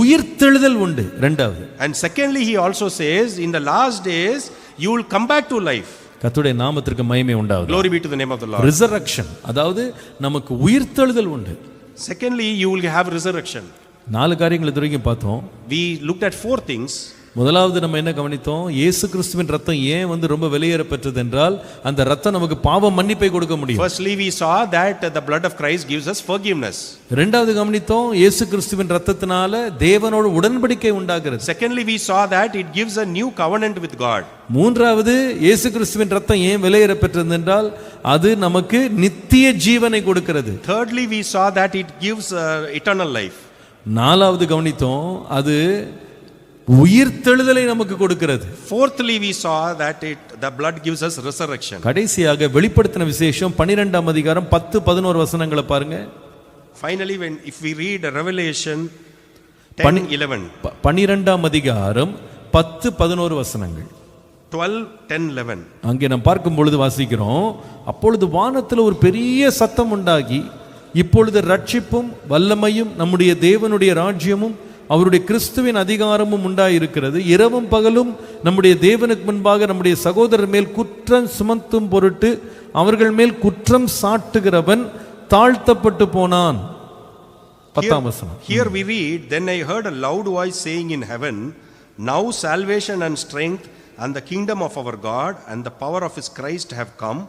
உயிர்த்தெழுதல் உண்டு. இரண்டாவது. And secondly, he also says, in the last days you will come back to life. கர்த்தருடைய நாமத்திற்கு மகிமை உண்டாவதாக. Glory be to the name of the Lord. Resurrection, அதாவது நமக்கு உயிர்த்தெழுதல் உண்டு. Secondly, you will have resurrection. 4 காரியங்களை இதுவரைக்கும் பார்த்தோம். We looked at 4 things. முதலாவது நம்ம என்ன கவனித்தோம்? இயேசு கிறிஸ்துவின் ரத்தம் ஏன் ரொம்ப வெளியேறப்பெற்றது என்றால், அந்த ரத்தம் நமக்கு பாவ மன்னிப்பை கொடுக்க முடியும். Firstly, we saw that the blood of Christ gives us forgiveness. இரண்டாவது கவனித்தோம், இயேசு கிறிஸ்துவின் ரத்தத்தினால தேவனோடு உடன்படிக்கை உண்டாகிறது. Secondly, we saw that it gives a new covenant with God. மூன்றாவது, இயேசு கிறிஸ்துவின் ரத்தம் ஏன் வெளியேறப்பெற்றது என்றால், அது நமக்கு நித்திய ஜீவனை கொடுக்கிறது. Thirdly, we saw that it gives eternal life. நாலாவது கவனித்தோம், அது உயிர்த்தெழுதலை நமக்கு கொடுக்கிறது. Fourthly, we saw that the blood gives us resurrection. கடைசியாக வெளிப்படுத்தின விசேஷம் 12ஆம் அதிகாரம் 10-11 வசனங்களை பாருங்க. Finally, if we read Revelation 10:11, 12ஆம் அதிகாரம் 10-11 வசனங்கள். 12, 10, 11. அங்கே நாம் பார்க்கும் பொழுது வாசிக்கிறோம், அப்பொழுது வானத்தில் ஒரு பெரிய சத்தம் உண்டாகி, இப்பொழுது ரட்சிப்பும் வல்லமையும் நம்முடைய தேவனுடைய ராஜ்யமும் அவருடைய கிறிஸ்துவின் அதிகாரமும் உண்டாயிருக்கிறது. இரவும் பகலும் நம்முடைய தேவனுக்கு முன்பாக நம்முடைய சகோதரர் மேல் குற்றம் சுமத்தும் பொருட்டு அவர்கள் மேல் குற்றம் சாட்டுகிறவன் தாழ்த்தப்பட்டு போனான். 10ஆம் வசனம். Here we read, then I heard a loud voice saying in heaven, now salvation and strength and the kingdom of our God and the power of his Christ have come,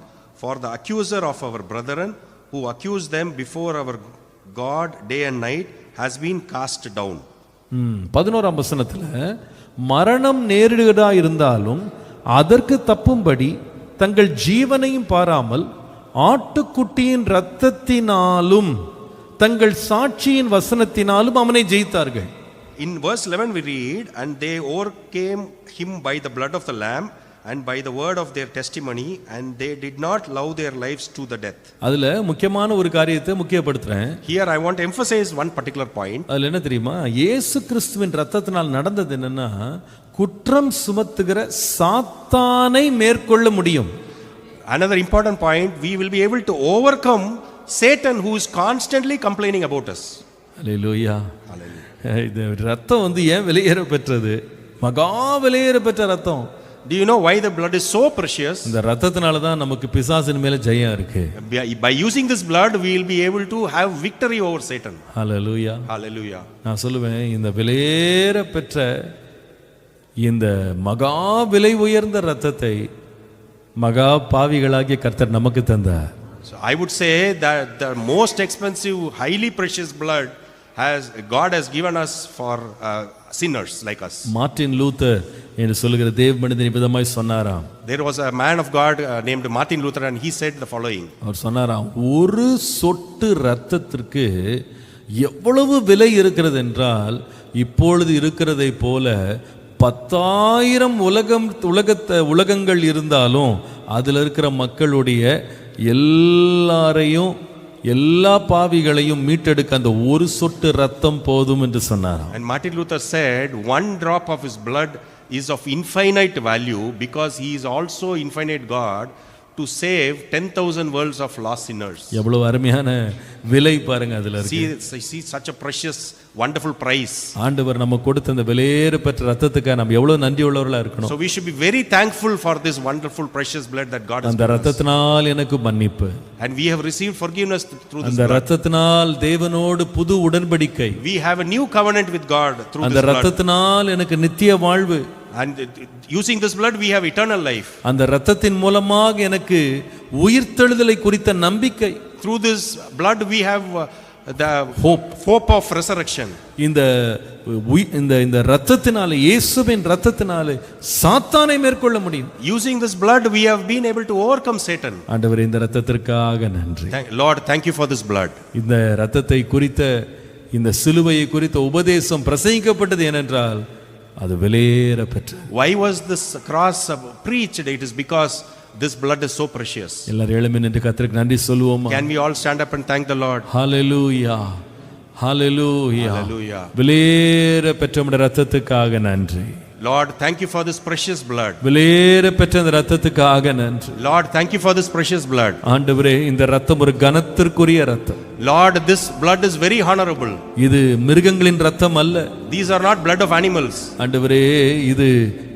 for the accuser of our brethren who accused them before our God day and night has been cast down. 11ஆம் வசனத்துல மரணம் நேரிடுகிறதா இருந்தாலும் அதற்கு தப்பும்படி தங்கள் ஜீவனையும் பாராமல் ஆட்டுக்குட்டியின் இரத்தத்தினாலும் தங்கள் சாட்சியின் வசனத்தினாலும் அவனை ஜெயித்தார்கள். In verse 11 we read, and they overcame him by the blood of the lamb and by the word of their testimony, and they did not love their lives to the death. அதுல முக்கியமான ஒரு காரியத்தை முக்கியப்படுத்துறேன். Here I want to emphasize one particular point. அதுல என்ன தெரியுமா, இயேசு கிறிஸ்துவின் இரத்தத்தினால் நடந்தது என்னன்னா, குற்றம் சுமத்துகிற சாத்தானை மேற்கொள்ள முடியும். Another important point, we will be able to overcome Satan who is constantly complaining about us. அல்லேலூயா. இந்த ரத்தம் வந்து ஏன் வெளியேற பெற்றது? மகா வெளியேற பெற்ற ரத்தம். Do you know why the blood is so precious? இந்த ரத்தத்தினால தான் நமக்கு பிசாசின் மேல ஜெயம் இருக்கு. By using this blood we will be able to have victory over Satan. Hallelujah. Hallelujah. நான் சொல்லுவேன், இந்த வெளியேற பெற்ற இந்த மகா விலை உயர்ந்த ரத்தத்தை மகா பாவிகளாகிய கர்த்தர் நமக்கு தந்தார். So I would say that the most expensive, highly precious blood God has given us for sinners like us. Martin Luther என்று சொல்லுகிற தேவ மனிதன் விதமாய் சொன்னாராம். There was a man of God named Martin Luther, and he said the following. அவர் சொன்னாராம், ஒரு சொட்டு ரத்தத்திற்கு எவ்வளவு விலை இருக்கிறது என்றால், இப்பொழுது இருக்கிறதை போல 10,000 உலகங்கள் இருந்தாலும் அதில் இருக்கிற மக்களுடைய எல்லா பாவிகளையும் மீட்டெடுக்க அந்த ஒரு சொட்டு ரத்தம் போதும் என்று சொன்னார். And Martin Luther said, one drop of his blood is of infinite value because he is also infinite God to save 10,000 worlds of lost sinners. எவ்வளவு அருமையான விலை பாருங்க அதுல இருக்கு. See such a precious, wonderful price. ஆண்டவர் நமக்கு கொடுத்த அந்த விலையேற பெற்ற ரத்தத்துக்கு நாம் எவ்வளவு நன்றி உள்ளவர்களா இருக்கணும். So we should be very thankful for this wonderful precious blood that God has given us. அந்த ரத்தத்தினால் எனக்கு மன்னிப்பு. And we have received forgiveness through this அந்த ரத்தத்தினால் தேவனோடு புது உடன்படிக்கை. We have a new covenant with God through this blood. அந்த ரத்தத்தினால் எனக்கு நித்திய வாழ்வு. And using this blood we have eternal life. அந்த இரத்தத்தின் மூலமாக எனக்கு உயிர்த்தெழுதலை குறித்த நம்பிக்கை. Through this blood we have the hope of resurrection. இந்த இரத்தத்தினாலே, இயேசுவின் இரத்தத்தினாலே சாத்தானை மேற்கொள்ள முடியும். Using this blood we have been able to overcome Satan. ஆண்டவரே, இந்த இரத்தத்திற்காக நன்றி. Lord, thank you for this blood. இந்த இரத்தத்தை குறித்த, இந்த சிலுவையை குறித்த உபதேசம் பிரசங்கிக்கப்பட்டது ஏனென்றால் அது விலையேற பெற்றது. Why was this cross preached? It is because this blood is so precious. எல்லாரும் எழும்பி நின்று கர்த்தருக்கு நன்றி சொல்லுவோமா? Can we all stand up and thank the Lord? Hallelujah, hallelujah, Hallelujah. விலையேற பெற்ற உம்முடைய இரத்தத்துக்காக நன்றி. Lord, thank you for this precious blood. விலையேற பெற்ற இந்த இரத்தத்துக்காக நன்றி. Lord, thank you for this precious blood. ஆண்டவரே, இந்த இரத்தம் ஒரு கனத்திற்குரிய இரத்தம். Lord, this blood is very honorable. இது மிருகங்களின் இரத்தம் அல்ல. These are not blood of animals. ஆண்டவரே, இது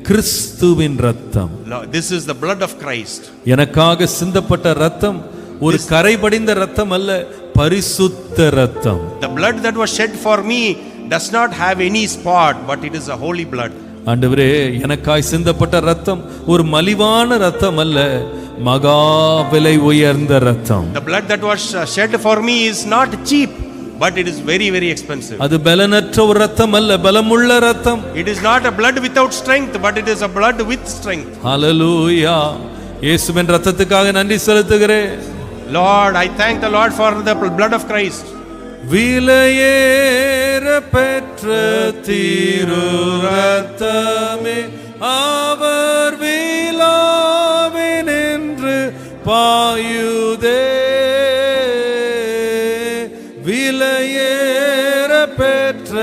கிறிஸ்துவின் இரத்தம். This is the blood of Christ. எனக்காக சிந்தப்பட்ட இரத்தம் ஒரு கரை படிந்த இரத்தம் அல்ல, பரிசுத்த இரத்தம். The blood that was shed for me does not have any spot, but it is a holy blood. ஆண்டவரே, எனக்காய் சிந்தப்பட்ட இரத்தம் ஒரு மலிவான இரத்தம் அல்ல, மகா விலை உயர்ந்த இரத்தம். The blood that was shed for me is not cheap, but it is very, very expensive. அது பலனற்ற ஒரு இரத்தம் அல்ல, பலமுள்ள இரத்தம். It is not a blood without strength, but it is a blood with strength. ஹல்லேலூயா. இயேசுவின் இரத்தத்துக்காக நன்றி செலுத்துகிறேன். Lord, I thank the Lord for the blood of Christ. விலையேற பெற்ற திரு இரத்தமே, அவர் விழாவினின்று பாயுதே. விலையேற பெற்ற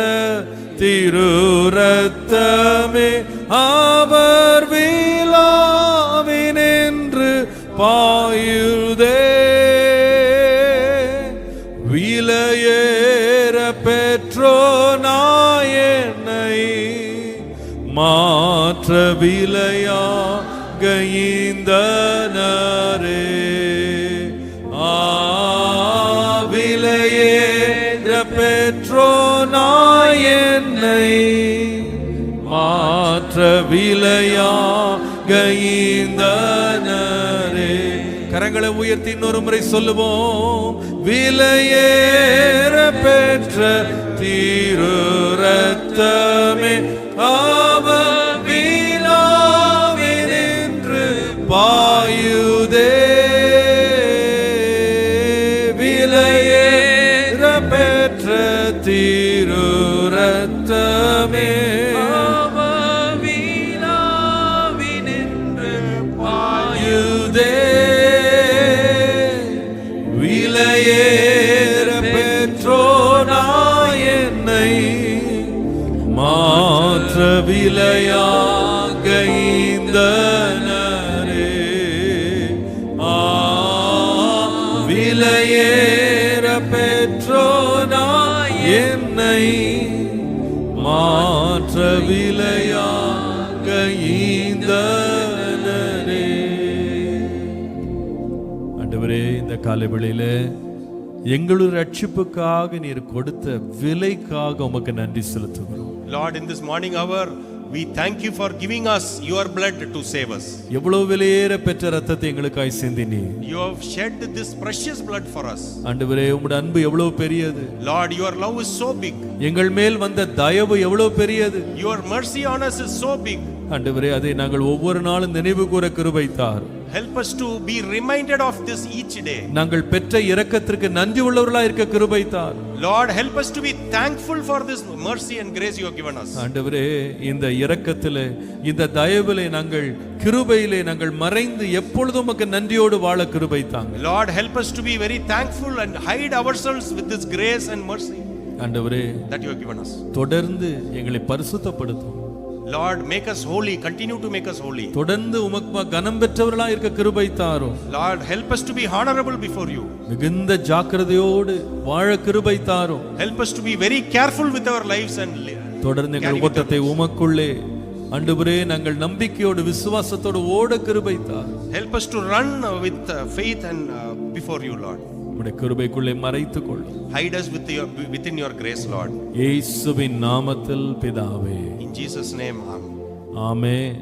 திரு இரத்தமே, அவர் விழாவினின்று பாயுதே. விலையேற பெற்றோ நாயனை மாற்ற விலையாக ஈந்தனரே. விலையேற பெற்றோ நாயனை மாற்ற விலையாக ஈந்தனரே. கரங்களை உயர்த்தி இன்னொரு முறை சொல்லுவோம். விலையேற பெற்ற திரு ரத்தமே அவர் வீணாவினின்று பாயுதே. விலையேற பெற்ற திரு ரத்தமே அவர் வீணாவினின்று பாயுதே. விலையேற பெற்றோனா என்னை மாற்ற விலையாக ஈந்தனரே. விலையேற பெற்றோனா என்னை மாற்ற விலையாக ஈந்தனரே. ஆண்டவரே, இந்த காலை வேளையில எங்களுடைய ரட்சிப்புக்காக நீர் கொடுத்த விலைக்காக உமக்கு நன்றி செலுத்துகிறோம். Lord, in this morning hour, we thank you for giving us your blood to save us. எவ்வளவு விலையேற பெற்ற ரத்தத்தை எங்களுக்காய் சிந்தினீர். You have shed this precious blood for us. ஆண்டவரே, உம்முடைய அன்பு எவ்வளவு பெரியது. Lord, your love is so big. எங்கள் மேல் வந்த தயவு எவ்வளவு பெரியது. Your mercy on us is so big. ஆண்டவரே, அதை நாங்கள் ஒவ்வொரு நாளும் நினைவு கூற கிருபை தார். Help us to be reminded of this each day. நாங்கள் பெற்ற இரக்கத்திற்கு நன்றி உள்ளவர்களாய் இருக்க கிருபை தார். Lord, help us to be thankful for this mercy and grace you have given us. ஆண்டவரே, இந்த இரக்கத்திலே, இந்த தயவிலே, நாங்கள் கிருபையிலே நாங்கள் மறைந்து எப்பொழுதும் உமக்கு நன்றியோடு வாழ கிருபை தாங்க. Lord, help us to be very thankful and hide ourselves with this grace and mercy ஆண்டவரே, that you have given us. தொடர்ந்து எங்களை பரிசுத்தப்படுத்தும். Lord, make us holy, continue to make us holy. தொடர்ந்து உமக்கு கனம் பெற்றவர்களாய் இருக்க கிருபை தாரும். Lord, help us to be honorable before you. மிகுந்த ஜாக்கிரதையோடு வாழ கிருபை தாரும். Help us to be very careful with our lives and தொடர்ந்து எங்கள் ஓட்டத்தை உமக்குள்ளே ஆண்டவரே நாங்கள் நம்பிக்கையோடு விசுவாசத்தோடு ஓட கிருபை தார். help us to run with faith and before you, Lord. உம்முடைய கிருபைக்குள்ளே மறைத்துக் கொள்ளும். Hide us within your grace, Lord. இயேசுவின் நாமத்தில் பிதாவே. In Jesus' name, amen. Amen.